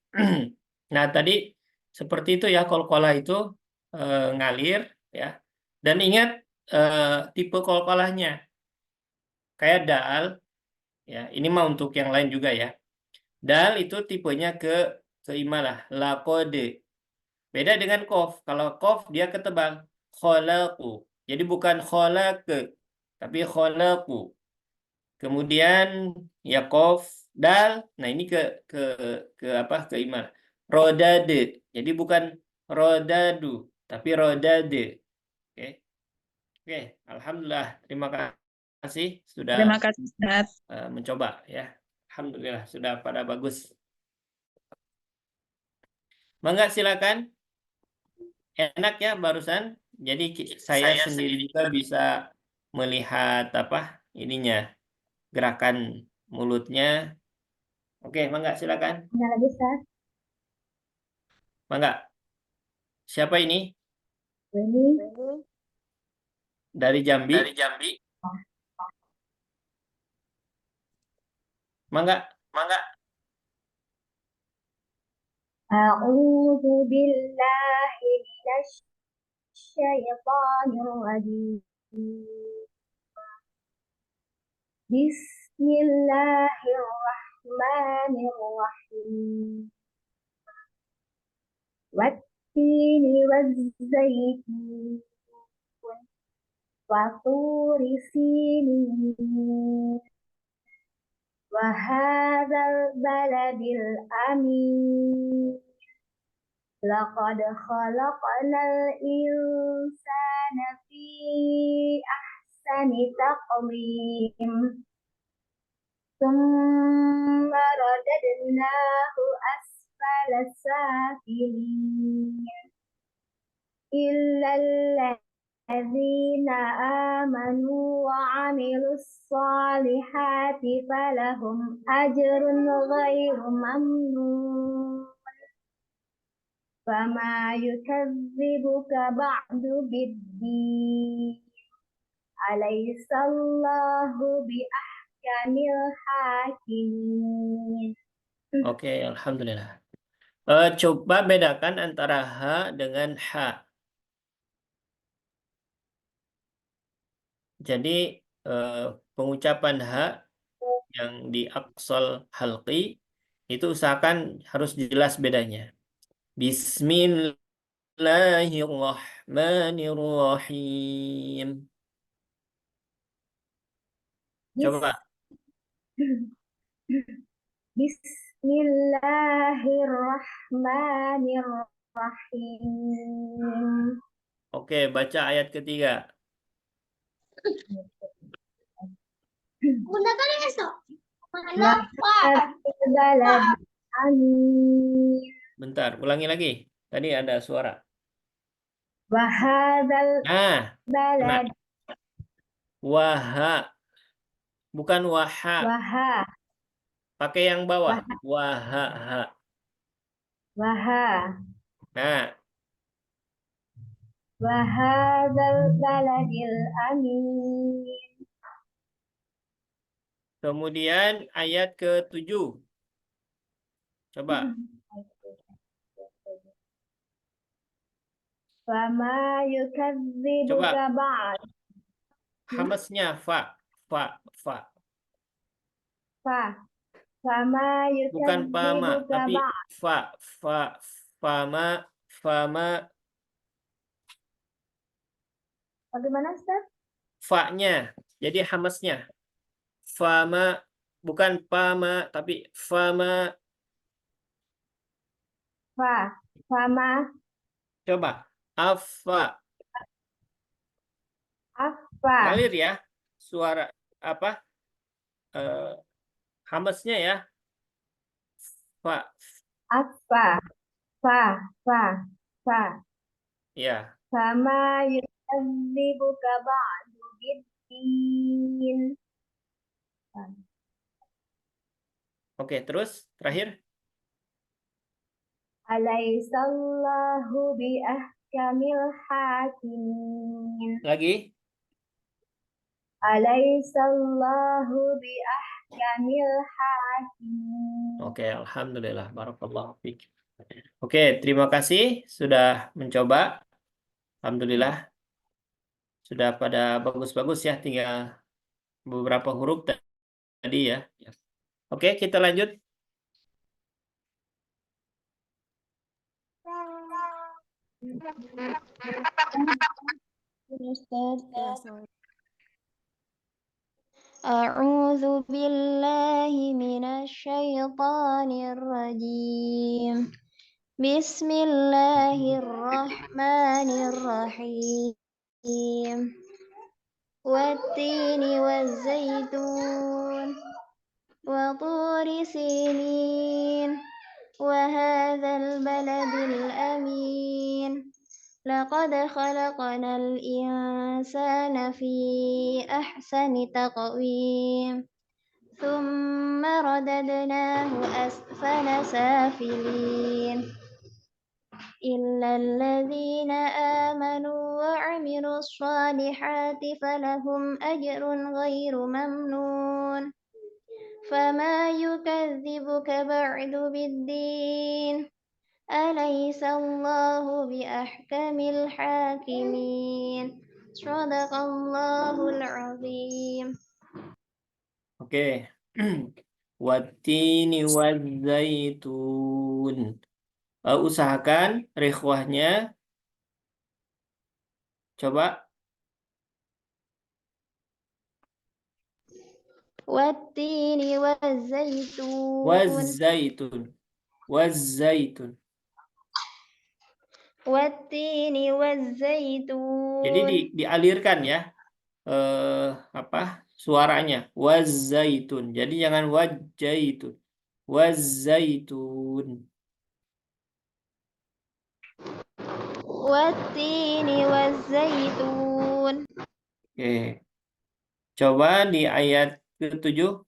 A: Nah, tadi seperti itu ya qalqalah itu ngalir ya. Dan ingat tipe qalqalahnya. Kayak dal ya. Ini mah untuk yang lain juga ya. Dal itu tipenya ke imalah, laqad. Beda dengan qaf. Kalau qaf dia ketebal, khalaqu. Jadi bukan khalaq, tapi khalaqu. Kemudian ya qaf, dal. Nah, ini ke imalah. Rodade. Jadi bukan rodadu, tapi rodade. Oke, alhamdulillah. Terima kasih sudah
F: Terima kasih Ustaz.
A: mencoba ya. Alhamdulillah sudah pada bagus. Mangga silakan. Enak ya barusan. Jadi saya sendiri juga bisa melihat ininya, gerakan mulutnya. Oke, mangga silakan. Mangga. Siapa ini? Dari Jambi. Mangga.
G: أعوذ بالله من الشيطان الرجيم بسم الله الرحمن الرحيم والتين والزيتون وطور سينين وهذا البلد الأمين لقد خلقنا الإنسان في أحسن تقويم ثم رددناه أسفل سافلين إلا الذين آمنوا وعملوا الصالحات فلهم أجر غير ممنون فما يكذبك بعد بالدين أليس الله بأحكم الحاكمين.
A: Oke, alhamdulillah. Coba bedakan antara ha dengan ha. Jadi pengucapan ha yang di aqsal halqi itu usahakan harus jelas bedanya. Bismillahirrahmanirrahim. Coba.
G: Bismillahirrahmanirrahim.
A: Oke, baca ayat ketiga. Bentar, ulangi lagi. Tadi ada suara.
G: Wahadzal
A: Nah,
G: balad
A: waha. Bukan waha.
G: waha
A: Pakai yang bawah. Waha. Ha.
G: waha
A: Nah,
G: wahadzal baladil amin.
A: kemudian ayat ke-7. Coba.
G: Fama yukadzibuka ba'd.
A: Hamasnya fa. Fa. Fa.
G: Fama
A: Bukan pama,
G: yukadzibuka
A: tapi
G: ba'd.
A: fa. Fa. Fama. Fama.
G: Bagaimana Ustaz?
A: Fa-nya. Jadi hamasnya. Fama. Bukan pama, tapi fama.
G: Fama
A: Coba. Afa.
G: afa
A: Ngalir ya. Suara apa? Hamasnya ya. Fa.
G: afa fa
A: Ya.
G: Fama yukadzibuka ba'du biddin.
A: Oke, terus terakhir.
G: Alaisallahu bi ahkamil hakimin.
A: Lagi.
G: Alaisallahu bi ahkamil hakimin.
A: Oke, alhamdulillah. Barakallahu fiik. Oke, terima kasih sudah mencoba. Alhamdulillah. Sudah pada bagus-bagus ya, tinggal beberapa huruf tadi ya. Oke, kita lanjut.
G: A'udzu billahi minasy syaithanir rajim. Bismillahirrahmanirrahim. Wattini wazzaitun wa turi sinin wa hadzal baladil amin. لقد خلقنا الإنسان في أحسن تقويم ثم رددناه أسفل سافلين إلا الذين آمنوا وعملوا الصالحات فلهم أجر غير ممنون فما يكذبك بعد بالدين أليس الله بأحكم الحاكمين صدق الله العظيم.
A: Oke. Wattini wazzaitun. Usahakan rikhwahnya. Coba.
G: Wattini wazzaitun.
A: Wazzaitun. Wazzaitun.
G: Wattini wazzaitun.
A: Jadi dialirkan ya. Suaranya wazzaitun. Jadi jangan wajjaitun. Wazzaitun.
G: Wattini wazzaitun.
A: Oke. Coba di ayat ke-7.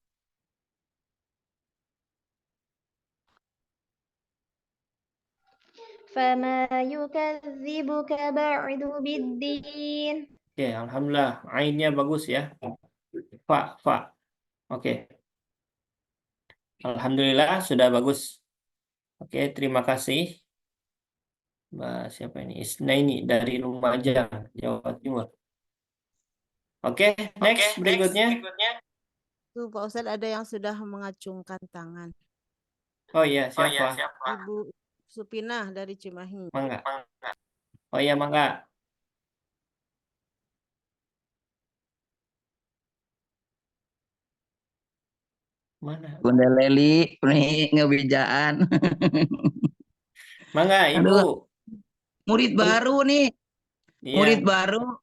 G: Fama yukadzibuka ba'du biddin.
A: Oke, alhamdulillah. Ainnya bagus ya. Fa. Oke. Alhamdulillah sudah bagus. Oke, terima kasih. Mbak siapa ini? Isnaini dari Lumajang, Jawa Timur. Oke, next berikutnya.
D: Tuh Pak Ustadz ada yang sudah mengacungkan tangan.
A: Oh iya, siapa?
D: Ibu Supinah dari Cimahi.
A: Mangga. Oh iya, mangga. Mana?
H: Bunda Leli, nih ngebijaan.
A: Mangga, Ibu.
H: Aduh, murid baru nih,
A: Iya.
H: murid baru.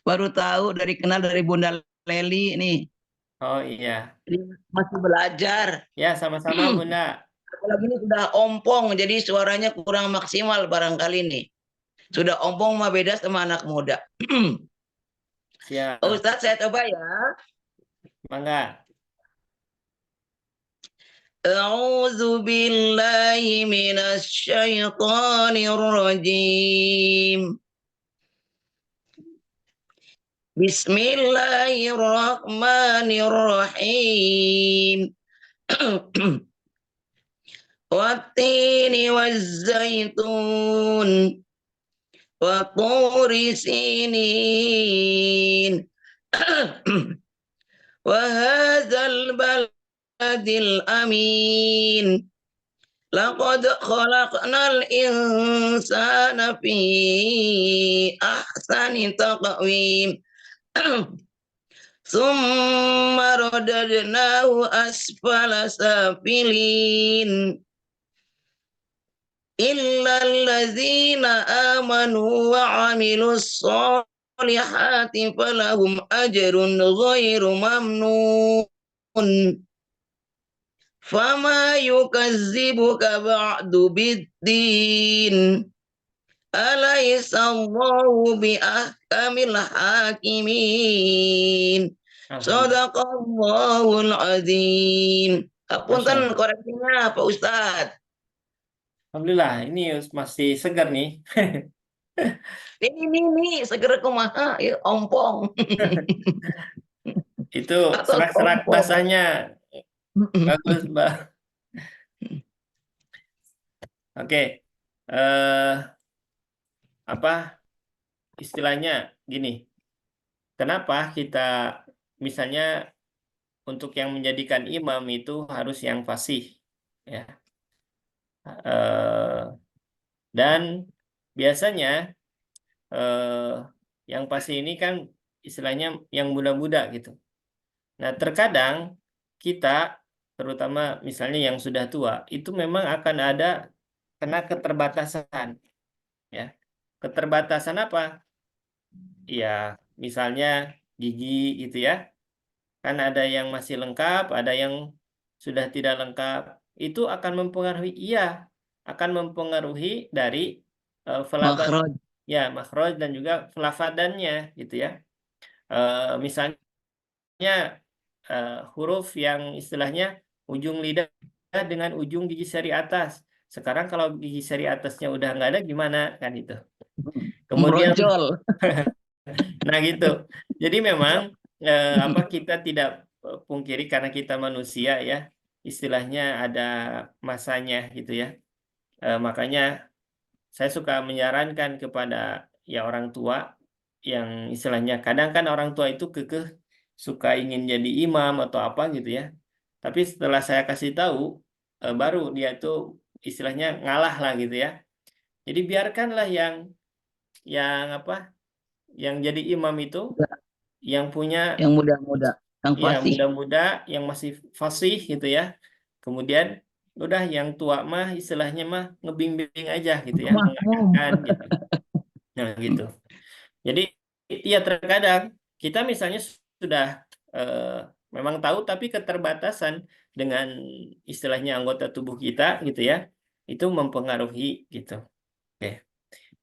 H: Baru tahu kenal dari Bunda Leli nih.
A: Oh iya.
H: Jadi masih belajar.
A: Ya, sama-sama Bunda.
H: Apalagi ini sudah ompong, jadi suaranya kurang maksimal barangkali nih. Sudah ompong mah beda sama anak muda.
A: Siap.
H: Ustadz saya coba ya.
A: Mangga.
H: A'udzu billahi minasy syaithanir rajim. Bismillahirrahmanirrahim. Wattini wazzaitun wa turi sinin wa hadzal baladil amin. Laqad khalaqnal insana fi ahsani taqwim. Summa radadnahu asfala safilin. Illal ladzina amanu wa 'amilus sholihati falahum ajrun ghairu mamnun. Fama yukazzibuka ba'du biddin. Alaysa Allahu bi ahkamil hakimin. Shadaqallahul azim. Apunten koreksinya Pak Ustadz.
A: Alhamdulillah, ini masih segar nih.
H: Ini seger kumaha, ya, ompong.
A: Itu serak-serak bahasanya. Bagus, Mbak. Oke. Apa istilahnya gini. Kenapa kita misalnya untuk yang menjadikan imam itu harus yang fasih, ya. Dan biasanya yang fasih ini kan istilahnya yang muda-muda gitu. Nah, terkadang kita, terutama misalnya yang sudah tua, itu memang akan ada kena keterbatasan, ya. Keterbatasan apa? Ya, misalnya gigi gitu ya. Kan ada yang masih lengkap, ada yang sudah tidak lengkap. Itu akan mempengaruhi, iya, akan mempengaruhi dari
H: Makhraj.
A: ya, makhraj dan juga pelafadannya gitu ya. Misalnya huruf yang istilahnya ujung lidah dengan ujung gigi seri atas. Sekarang kalau gigi seri atasnya udah nggak ada gimana kan itu. Kemudian nah gitu. Jadi memang kita tidak pungkiri karena kita manusia ya. Istilahnya ada masanya gitu ya. Makanya saya suka menyarankan kepada ya orang tua yang istilahnya kadang kan orang tua itu kekeh suka ingin jadi imam atau apa gitu ya. Tapi setelah saya kasih tahu baru dia tuh istilahnya ngalah lah gitu ya. Jadi biarkanlah yang apa? Yang jadi imam itu yang punya
H: Yang muda-muda, yang
A: ya
H: fasih.
A: muda-muda yang masih fasih gitu ya. Kemudian udah yang tua mah istilahnya mah ngebimbing aja gitu ya, mengarahkan gitu. Nah, gitu. Jadi ya terkadang kita misalnya sudah memang tahu tapi keterbatasan dengan istilahnya anggota tubuh kita gitu ya, itu mempengaruhi gitu. Oke.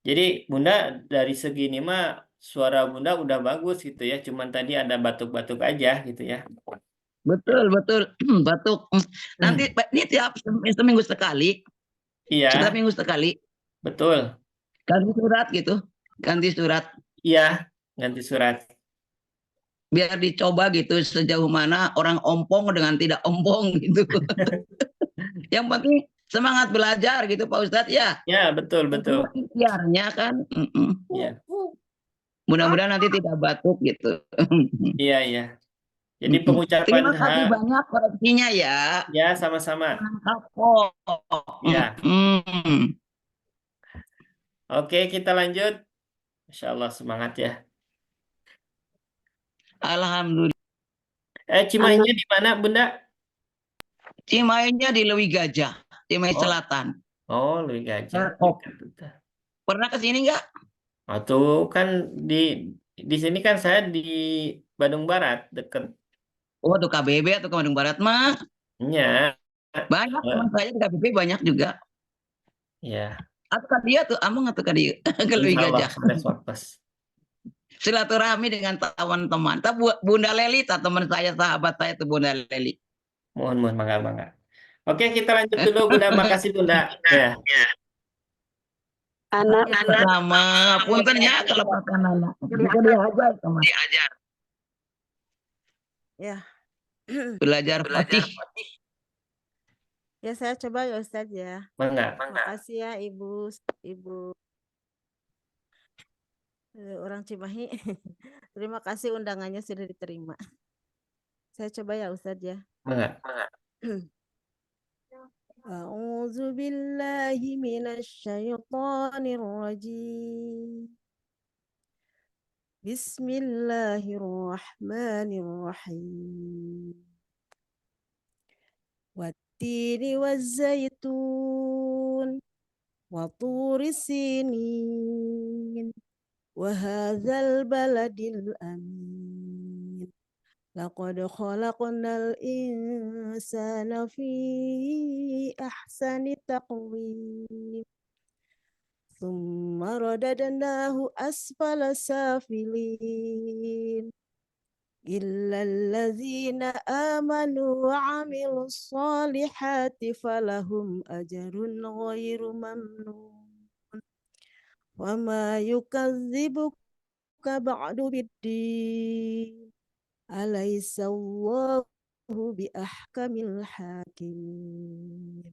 A: Jadi Bunda dari segi ini mah suara Bunda udah bagus gitu ya, cuman tadi ada batuk-batuk aja gitu ya.
H: Betul, betul. Batuk. Nanti ini tiap seminggu sekali,
A: Iya,
H: setiap minggu sekali,
A: betul.
H: ganti surat gitu. Ganti surat.
A: Iya, ganti surat.
H: Biar dicoba gitu sejauh mana orang ompong dengan tidak ompong gitu. Yang penting semangat belajar gitu Pak Ustadz ya.
A: Ya, betul, betul.
H: Ikhtiarnya kan.
A: Iya,
H: Mudah-mudahan nanti tidak batuk gitu.
A: iya, iya. Jadi pengucapan
H: Terima kasih banyak koreksinya ya.
A: ya sama-sama.
H: Kapok.
A: Ya. Oke, kita lanjut. Masya Allah, semangat ya.
H: Alhamdulillah.
A: Cimainya di mana, Bunda?
H: Cimainya di Lewi Gajah, Cimai Selatan.
A: Oh, Lewi Gajah.
H: Pernah ke sini nggak?
A: Tuh kan di sini kan saya di Bandung Barat, deket.
H: Oh, tuh KBB atau ke Bandung Barat mah?
A: Iya.
H: Banyak teman saya di KBB banyak juga.
A: Iya.
H: Atau ke dia tuh, amang atau ke dia ke Lewi Gajah. Silaturahmi dengan teman-teman. Bunda Leli, teman saya, sahabat saya tuh Bunda Leli.
A: Mohon, mangga. Oke, kita lanjut dulu, Bunda. Makasih, Bunda. Ya.
B: Anak
H: sama puntennya kelepaskan anak. Bisa diajar, teman. Diajar.
D: Ya.
H: Belajar fatih.
D: Ya, saya coba ya Ustadz ya.
A: Mangga.
D: Makasih ya Ibu orang Cimahi. Terima kasih undangannya sudah diterima. Saya coba ya Ustadz ya.
A: Mangga.
D: A'udzu billahi minasy syaithanir rajim. Bismillahirrahmanirrahim. Wattini wazzaitun wa turi sinin wa hadzal baladil amin. Laqad khalaqnal insana fi ahsani taqwim. Tsumma radadnahu asfala safilin. Illal ladzina amanu wa 'amilus solihati falahum ajrun ghairu mamnun. Wa ma yukadzibuka ba'du biddin. Alaysa Allahu bi ahkamil hakimin.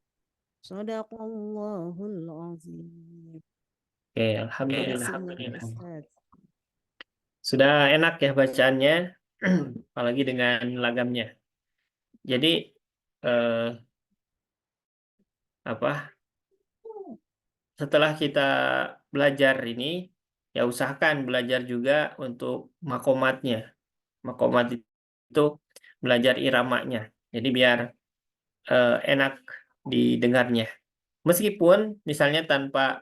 D: Shadaqallahul azim.
A: Oke, alhamdulillah.
D: Ustaz.
A: Sudah enak ya bacaannya, apalagi dengan lagamnya. Jadi setelah kita belajar ini, ya usahakan belajar juga untuk makomatnya. Makomat itu belajar iramanya. Jadi biar enak didengarnya. Meskipun misalnya tanpa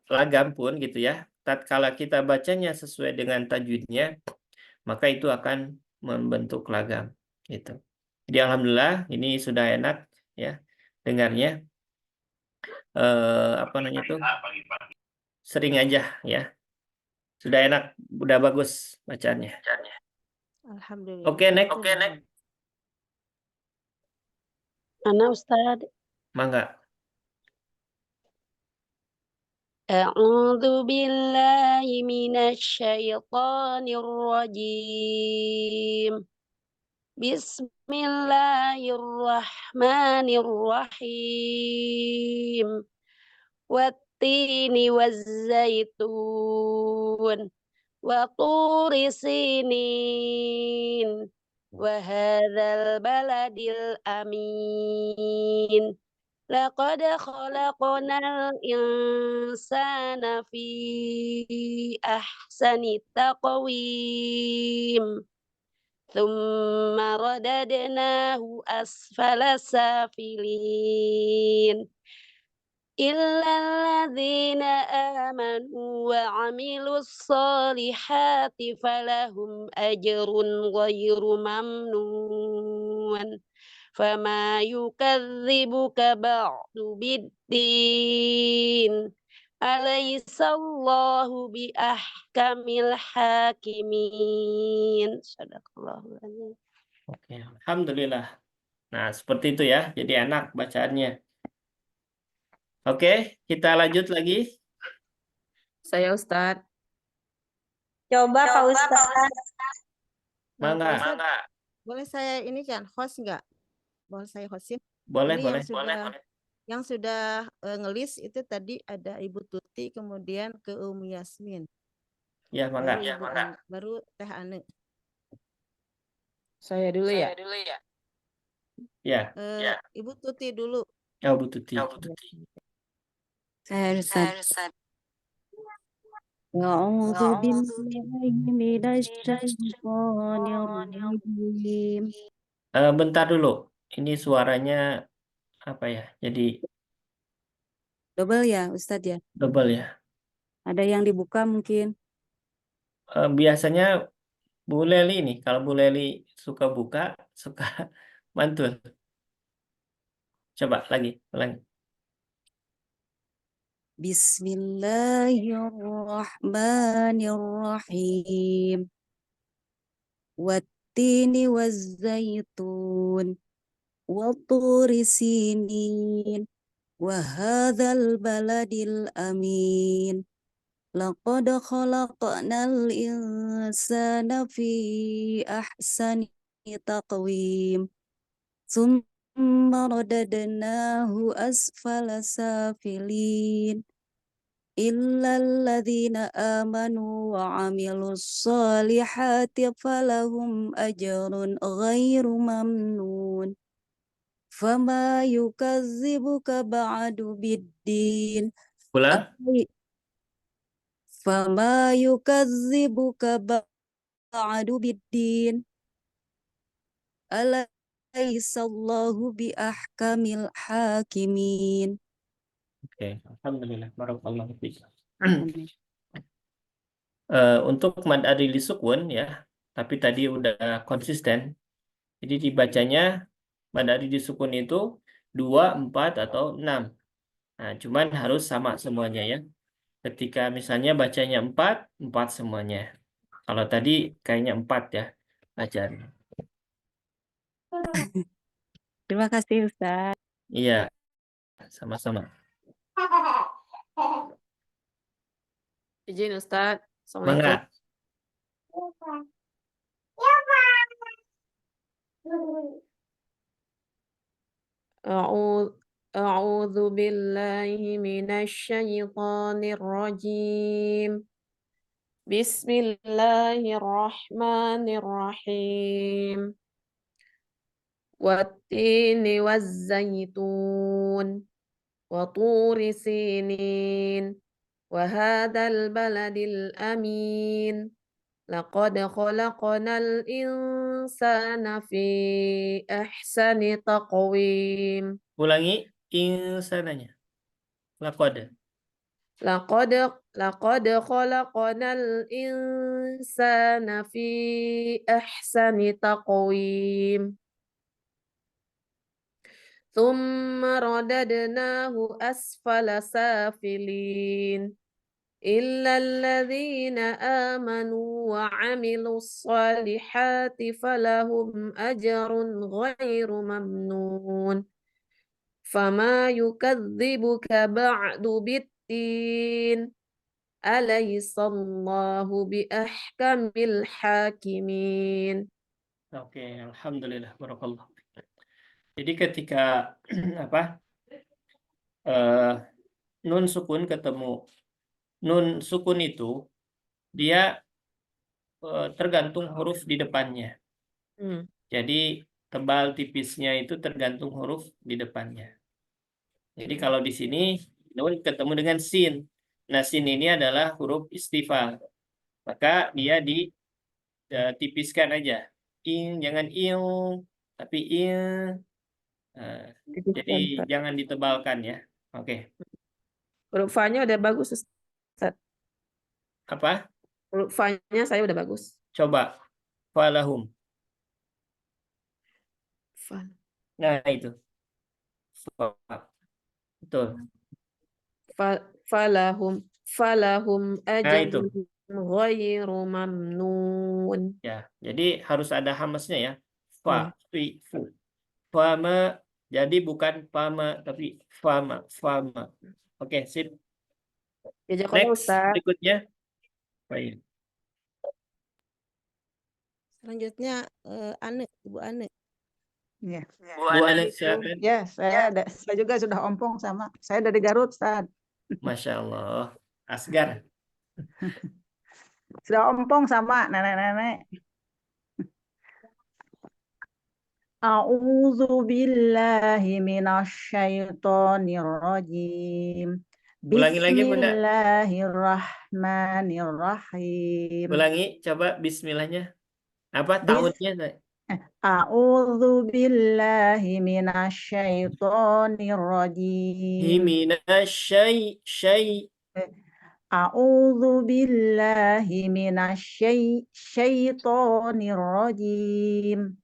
A: lagam pun gitu ya, tatkala kita bacanya sesuai dengan tajwidnya, maka itu akan membentuk lagam gitu. Jadi alhamdulillah ini sudah enak ya dengarnya. Apa namanya itu? Sering aja ya. Sudah enak, udah bagus bacaannya.
D: Alhamdulillah.
A: Oke, next.
B: Anak Ustadz.
A: Mangga.
B: A'udzu billahi minasy syaithanir rajim. Bismillahirrahmanirrahim. Wattini wazzaitun. Wa turi sinin. Wa hadzal baladil amin. Laqad khalaqnal insana fi ahsani taqwim. Thumma radadnahu asfala safilin. Illal ladzina amanu wa amilus solihati falahum ajrun ghairu mamnun. Fama yukadzibuka ba'du biddin. Alaihissallahu bi ahkamil hakimin. Sadaqallahul azim.
A: Oke, alhamdulillah. Nah, seperti itu ya. Jadi enak bacaannya. Oke, kita lanjut lagi.
C: Saya Ustadz.
G: Coba Pak Ustadz.
A: Mangga.
D: Ustadz, boleh saya ini kan host nggak? Boleh saya hostin?
A: Boleh,
D: Ini
A: boleh.
D: yang sudah ngelis itu tadi ada Ibu Tuti, kemudian ke Umi Yasmin,
A: Ya, mangga.
D: baru Teh Ane.
C: Saya dulu ya.
A: Ya,
D: Ibu Tuti dulu.
A: ya Bu Tuti.
I: Saya Ustaz. A'udzu billahi minasyaitonir rajim.
A: Bentar dulu. Ini suaranya apa ya? Jadi
I: Double ya Ustaz ya.
A: double ya.
I: Ada yang dibuka mungkin.
A: Biasanya Bu Leli nih, kalau Bu Leli suka buka, suka mantul. Coba lagi, ulangi.
I: Bismillahirrahmanirrahim. Wattini wazzaitun. Watturi sinin. Wahadzal baladil amin. Laqad khalaqnal insana fi ahsani taqwim. Tsumma radadnahu asfala safilin. Illal ladzina amanu wa amilus solihati falahum ajrun ghairu mamnun. Fama yukadzibuka ba'du biddin.
A: Ulang.
I: Fama yukadzibuka ba'du biddin. Alaihissallahu bi ahkamil hakimin.
A: Oke, alhamdulillah. Barakallahu fiik. Untuk mad adli sukun ya, tapi tadi udah konsisten. Jadi dibacanya mad adli sukun itu 2, 4 atau 6. Nah, cuman harus sama semuanya ya. Ketika misalnya bacanya 4, 4 semuanya. Kalau tadi kayaknya 4 ya bacaan.
I: Terima kasih Ustaz.
A: Iya, sama-sama.
C: Izin Ustadz. Assalamualaikum.
A: Mangga.
C: A'udzu billahi minasyaitonir rajim. Bismillahirrahmanirrahim. Wattini wazzaitun. Wa turi sinin. Wa hadzal baladil amin. Laqad khalaqnal insana fi ahsani taqwim.
A: Ulangi insananya. Laqad.
C: Laqad khalaqnal insana fi ahsani taqwim. Thumma radadnahu asfala safilin. Illal ladzina amanu wa amilus solihati falahum ajrun ghairu mamnun. Fama yukadzibuka ba'du biddin. Alaihissallahu bi ahkamil hakimin.
A: Oke, alhamdulillah, barakallah. Jadi ketika apa? Nun sukun ketemu nun sukun itu dia tergantung huruf di depannya. Jadi tebal tipisnya itu tergantung huruf di depannya. Jadi kalau di sini nun ketemu dengan sin. Nah, sin ini adalah huruf istifal. Maka dia ditipiskan aja. Jangan il, tapi il. Nah, jadi jangan ditebalkan ya. Oke.
C: Huruf fa-nya udah bagus, Ustaz.
A: Apa?
C: Huruf fa-nya saya udah bagus.
A: Coba. Falahum.
C: Fa.
A: Nah, itu. Fa. Betul.
C: Falahum
A: Nah, itu.
C: ajrun ghairu mamnun.
A: Ya, jadi harus ada hamesnya ya.
C: Ya.
A: Fa, fi, fu. Fama. Jadi bukan fama, tapi fama. Fama. Oke, sip.
C: Jazakallah,
A: Next,
C: Ustaz.
A: berikutnya. Baik.
D: Selanjutnya Ane, Ibu Ane.
J: Ya.
A: Bu Ana, silakan.
J: Ya, saya juga sudah ompong sama. Saya dari Garut, Ustaz.
A: Masya Allah. Asgar.
J: Sudah ompong sama nenek-nenek. A'udzu billahi minasyaitonir rajim.
A: Ulangi lagi, Bunda.
J: Bismillahirrahmanirrahim.
A: Ulangi, coba bismillahnya. Apa tahunnya?
J: A'udzu billahi minasyaitonir rajim.
A: Syai.
J: A'udzu billahi minasyaitonir rajim.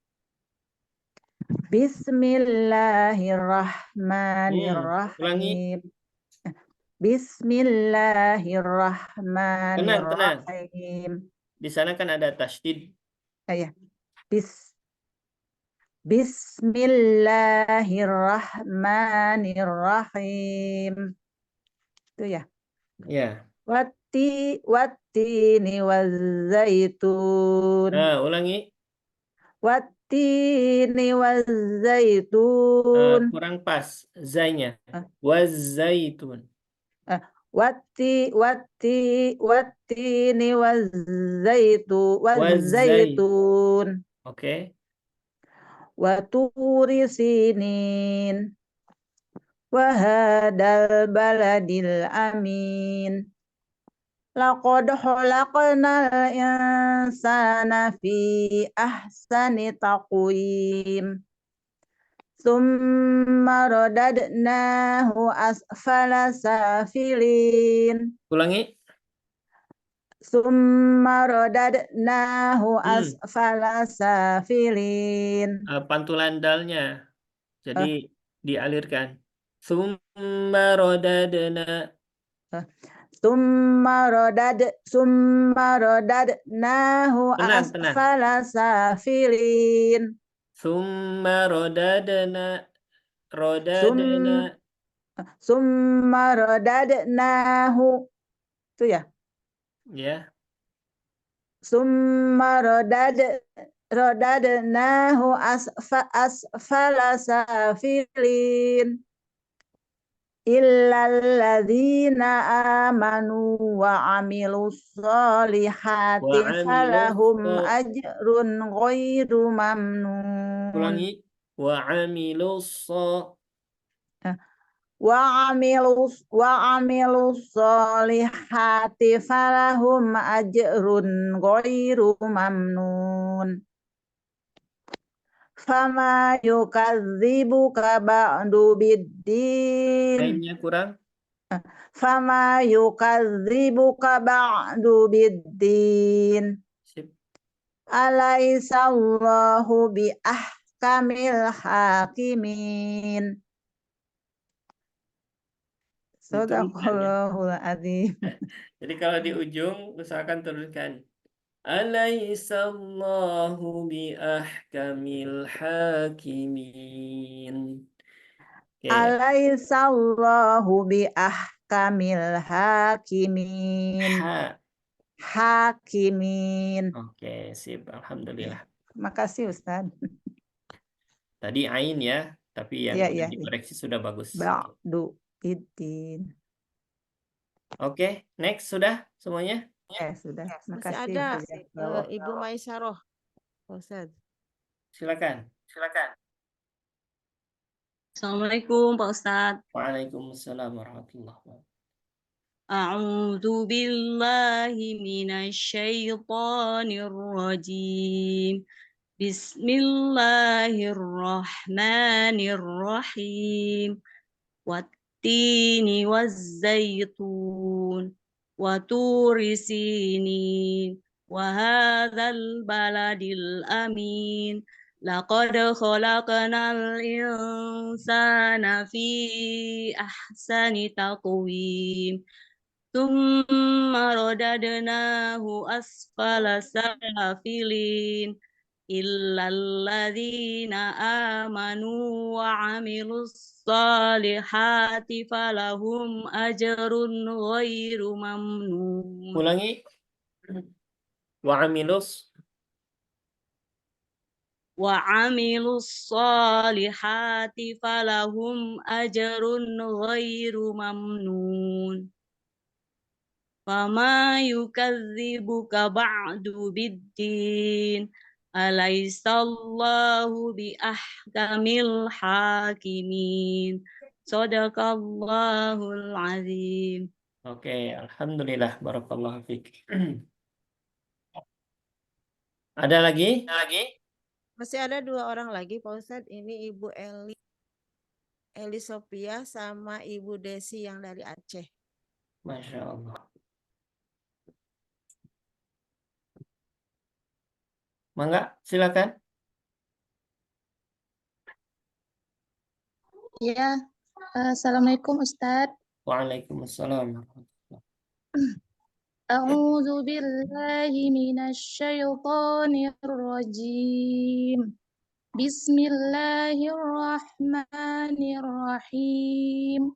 J: Bismillahirrahmanirrahim. Bismillahirrahmanirrahim.
A: Di sana kan ada tasydid.
J: Ya. Bismillahirrahmanirrahim. Itu ya.
A: Ya.
J: Wattini wazzaitun.
A: Nah, ulangi.
J: Wattini wazzaitun.
A: Kurang pas zainya. Wazzaitun.
J: Wattini wazzaitun.
A: Oke.
J: Waturi sinin. Wahadal baladil amin. Laqad khalaqnal insana fi ahsani taqwim. Tsumma radadnahu asfala safilin.
A: Ulangi.
J: Tsumma radadnahu asfala safilin.
A: Pantulan dalnya. Jadi dialirkan. Tsumma radadna.
J: Tsumma radadnahu asfala safilin.
A: Tsumma radadna.
J: Tsumma radadnahu. Itu ya?
A: Ya.
J: Tsumma radadnahu asfala safilin. Illalladzina amanu wa amilus solihati falahum ajrun ghairu mamnun.
A: Ulangi. Wa amilus
J: solihati falahum ajrun ghairu mamnun. Fama yukadzibuka ba'du biddin.
A: Lainnya kurang.
J: Fama yukadzibuka ba'du biddin. Alaisallahu bi ahkamil hakimin. Sadaqallahul azim.
A: Jadi kalau di ujung usahakan turunkan. Alaisallahu bi ahkamil hakimin.
J: Alaisallahu bi ahkamil hakimin. Hakimin.
A: Oke, sip. Alhamdulillah.
J: Makasih Ustaz.
A: Tadi ain ya, tapi yang
J: Iya,
A: udah
J: iya, iya.
A: dikoreksi sudah bagus.
J: Ba'du biddin.
A: Oke, next sudah semuanya?
J: Sudah.
D: Masih
J: Makasih.
D: ada
J: Jazakallah.
D: Ibu Maisaroh, Pak Ustadz.
A: Silakan.
I: Assalamualaikum Pak Ustadz.
A: Waalaikumsalam warahmatullahi wabarakatuh.
I: A'udzu billahi minasyaitonir rajim. Bismillahirrahmanirrahim. Wattini wazzaitun wa turi sinin wa hadzal baladil amin. Laqad khalaqnal insana fi ahsani taqwim. Tsumma radadnahu asfala safilin illal ladzina amanu wa 'amilus salihati falahum ajrun ghairu mamnun.
A: Ulangi. Wa'amilus
I: Wa 'amilus salihati falahum ajrun ghairu mamnun. Fama yukadzibuka ba'du biddin. Alaisallahu bi ahkamil hakimin. Sadaqallahul azim.
A: Oke, alhamdulillah, barakallahu fiik. Ada lagi?
D: Masih ada 2 orang lagi Pak Ustadz. Ini Ibu Eli Sophia sama Ibu Desi yang dari Aceh.
A: Masya Allah. Mangga, silakan.
K: Ya, Assalamualaikum Ustadz.
A: Waalaikumsalam.
K: A'udzu billahi minasyaitonir rajim. Bismillahirrahmanirrahim.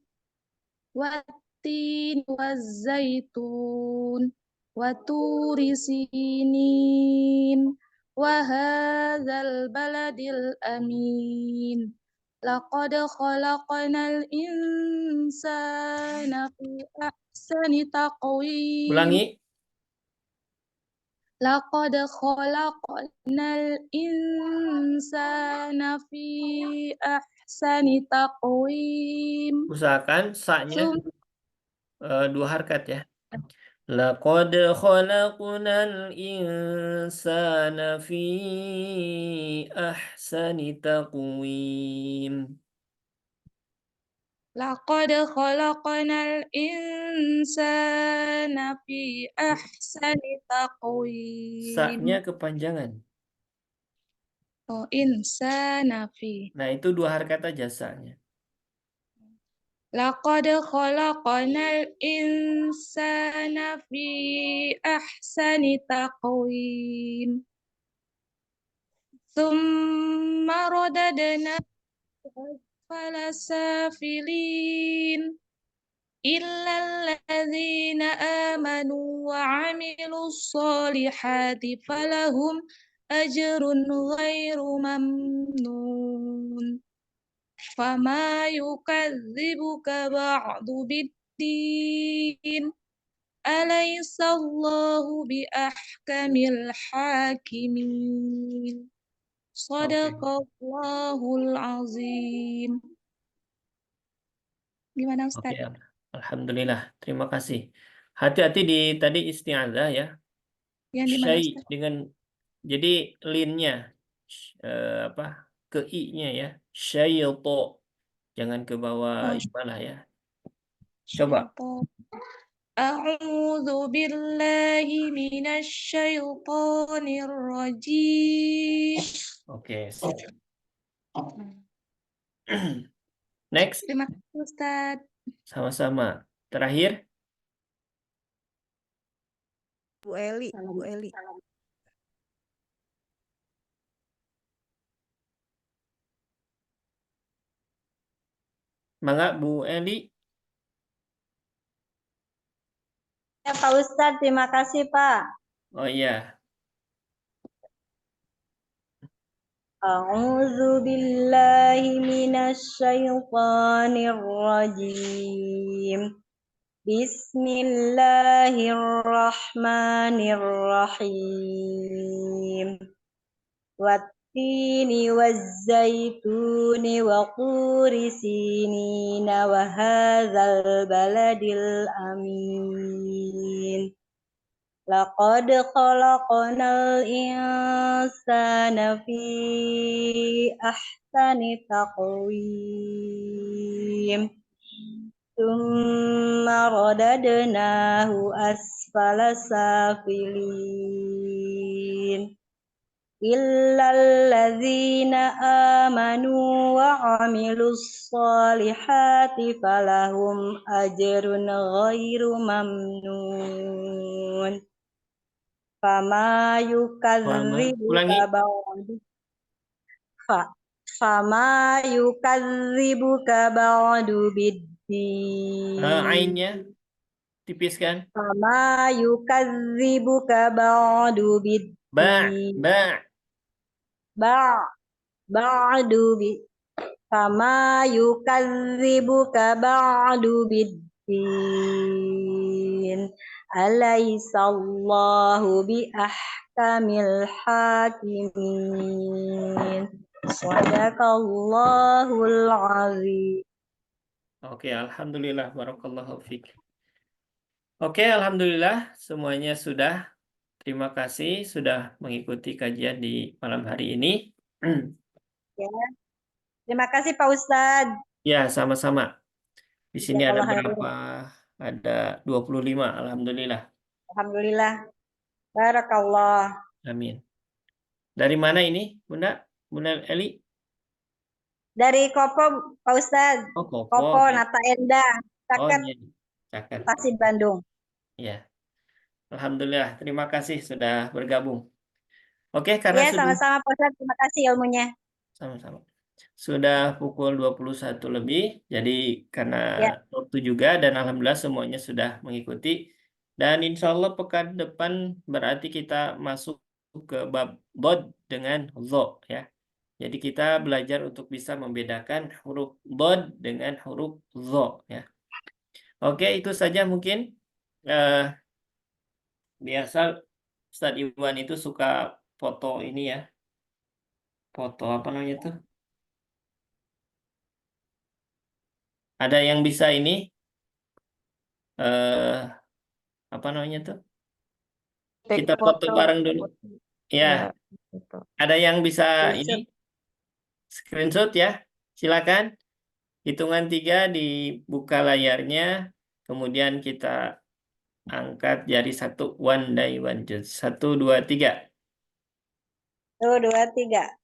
K: Wattini wazzaitun wa turi sinin wa hadzal baladil amin. Laqad khalaqnal insana fi ahsani taqwim.
A: Ulangi.
K: Laqad khalaqnal insana fi ahsani taqwim.
A: Usahakan sa-nya 2 harkat ya. Laqad khalaqnal insana fi ahsani taqwim.
K: Laqad khalaqnal insana fi ahsani taqwim.
A: Sa-nya kepanjangan.
K: Oh, insana fi.
A: Nah, itu 2 harkat aja sa-nya.
K: Laqad khalaqnal insana fi ahsani taqwim. Tsumma radadnahu asfala safilin. Illal ladzina amanu wa 'amilus solihati falahum ajrun ghairu mamnun. Fama yukadzibuka ba'du biddin. Alaisallahu bi ahkamil hakimin. Sadaqallahul azim. Gimana Ustaz?
A: Oke, alhamdulillah. Terima kasih. Hati-hati di tadi isti'adzah ya.
K: Yang di mana
A: Syai
K: Ustaz?
A: dengan jadi linnya ke i-nya ya. Syaitu. Jangan ke bawah ibalah ya. Coba.
K: A'udzu billahi minasyaitonir rajim.
A: Oke. Next.
K: Terima kasih Ustaz.
A: Sama-sama. Terakhir.
D: Bu Eli.
A: Mangga Bu Eli.
G: Ya Pak, Ustadz, terima kasih Pak.
A: Oh iya.
G: A'udzu billahi minasy syaithanir rajim. Bismillahirrahmanirrahim. Wattini wazzaituni wa turi sinina wa hadzal baladil amin. Laqad khalaqnal insana fi ahsani taqwim. Tsumma radadnahu asfala safilin. Illal ladzina amanu wa amilus solihati falahum ajrun ghairu mamnun. Fama yukadzibuka ba'du Fama yukadzibuka ba'du biddin.
A: Ainnya tipiskan.
G: Fama yukadzibuka ba'du biddin. Ba'du biddin. Fama yukadzibuka ba'du biddin. Alaisallahu bi ahkamil hakimin. Sadaqallahul azim.
A: Oke, alhamdulillah, barakallahu fiik. Oke, alhamdulillah semuanya sudah. Terima kasih sudah mengikuti kajian di malam hari ini.
G: Ya. Terima kasih Pak Ustadz.
A: Ya, sama-sama. Di sini ada
G: Jazakallah
A: berapa? Ada 25, alhamdulillah.
G: Alhamdulillah. Barakallah.
A: Amin. Dari mana ini, Bunda? Bunda Eli?
G: Dari Kopo, Pak Ustadz.
A: Oh, Kopo.
G: Kopo, Nata Endah, Caket,
A: iya. Caket.
G: Tasik, Bandung.
A: Ya. Alhamdulillah, terima kasih sudah bergabung. Oke, karena
G: Ya,
A: sudah
G: sama-sama Pak Ustadz. Terima kasih ilmunya.
A: sama-sama. Sudah pukul 21 lebih, jadi karena
G: Ya.
A: waktu juga dan alhamdulillah semuanya sudah mengikuti. Dan insya Allah pekan depan berarti kita masuk ke bab bod dengan zo ya. Jadi kita belajar untuk bisa membedakan huruf bod dengan huruf zo ya. Oke, itu saja mungkin. Biasa Ustadz Iwan itu suka foto ini ya. Foto apa namanya tuh? Ada yang bisa ini apa namanya tuh? Kita foto bareng dulu. Ya. Ada yang bisa ini screenshot ya? Silakan. Hitungan 3 dibuka layarnya, kemudian kita angkat jari 1, one day one judge. 1, 2, 3.
G: 1, 2, 3.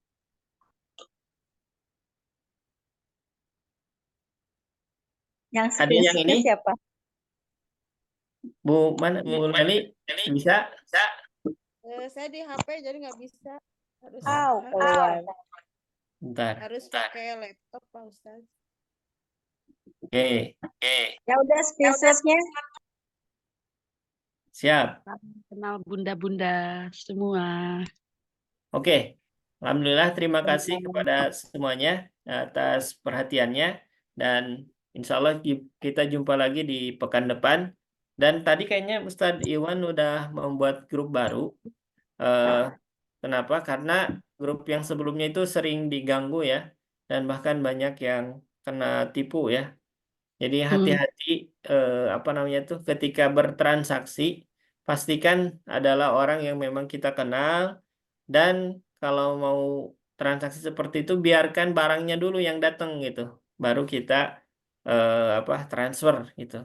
G: Yang
A: Ada yang ini?
G: siapa?
A: Bu mana? Bu Leli? Bisa?
D: Saya di HP jadi nggak bisa. Harus
G: keluar.
A: Bentar.
D: harus pakai laptop Pak Ustadz.
A: Oke.
G: Ya udah screenshotnya.
A: Siap.
I: Kenal bunda-bunda semua.
A: Oke. Alhamdulillah terima kasih kepada semuanya atas perhatiannya dan insya Allah kita jumpa lagi di pekan depan. Dan tadi kayaknya Ustadz Iwan udah membuat grup baru. Kenapa? Karena grup yang sebelumnya itu sering diganggu ya, dan bahkan banyak yang kena tipu ya. Jadi hati-hati apa namanya tuh ketika bertransaksi pastikan adalah orang yang memang kita kenal, dan kalau mau transaksi seperti itu biarkan barangnya dulu yang datang gitu, baru kita transfer gitu.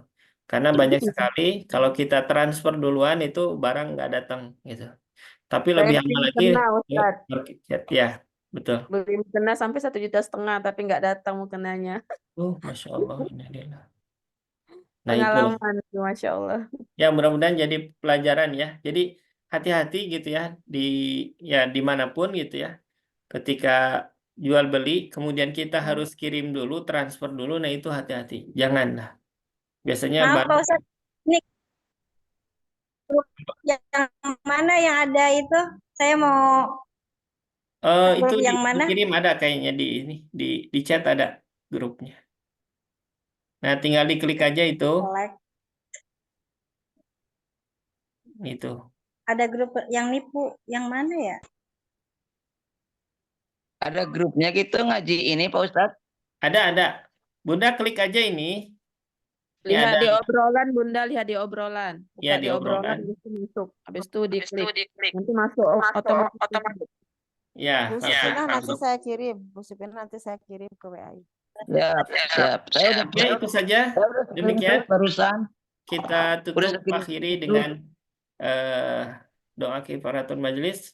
A: Karena banyak sekali kalau kita transfer duluan itu barang nggak datang gitu. Tapi lebih
C: Saya
A: aman
C: beli
A: lagi
C: mukena, Ustadz.
A: ya, betul.
C: Beli mukena sampai 1,5 juta tapi nggak datang mukenanya.
A: Masya Allah. Nah, itulah.
C: Pengalaman, Masya Allah.
A: Ya, mudah-mudahan jadi pelajaran ya. Jadi hati-hati gitu ya dimanapun gitu ya. Ketika jual beli, kemudian kita harus kirim dulu, transfer dulu. Nah, itu hati-hati. Janganlah. Biasanya
G: Maaf Pak Ustadz. Ini yang mana yang ada itu? Saya mau
A: Itu
G: Grup yang mana?
A: dikirim ada kayaknya di chat ada grupnya. Nah, tinggal diklik aja itu.
G: Select.
A: Itu.
G: Ada grup yang nipu yang mana ya?
H: Ada grupnya gitu ngaji ini Pak Ustadz?
A: Ada. Bunda klik aja ini. Ini
C: Lihat
A: ada.
C: di obrolan, Bunda, lihat di obrolan.
A: Ya,
C: Buka
A: di
C: di obrolan,
A: obrolan.
C: habis itu masuk. Habis itu diklik. Nanti masuk otomatis.
A: Ya,
D: Bu
A: langsung
D: Supina nanti
A: masuk.
D: saya kirim. Bu Supina nanti saya kirim ke WA.
H: Siap. Saya udah
A: Oke, itu saja. Demikian.
H: barusan.
A: Kita tutup
H: screenshot
A: akhiri
H: itu.
A: dengan doa kifaratul majelis.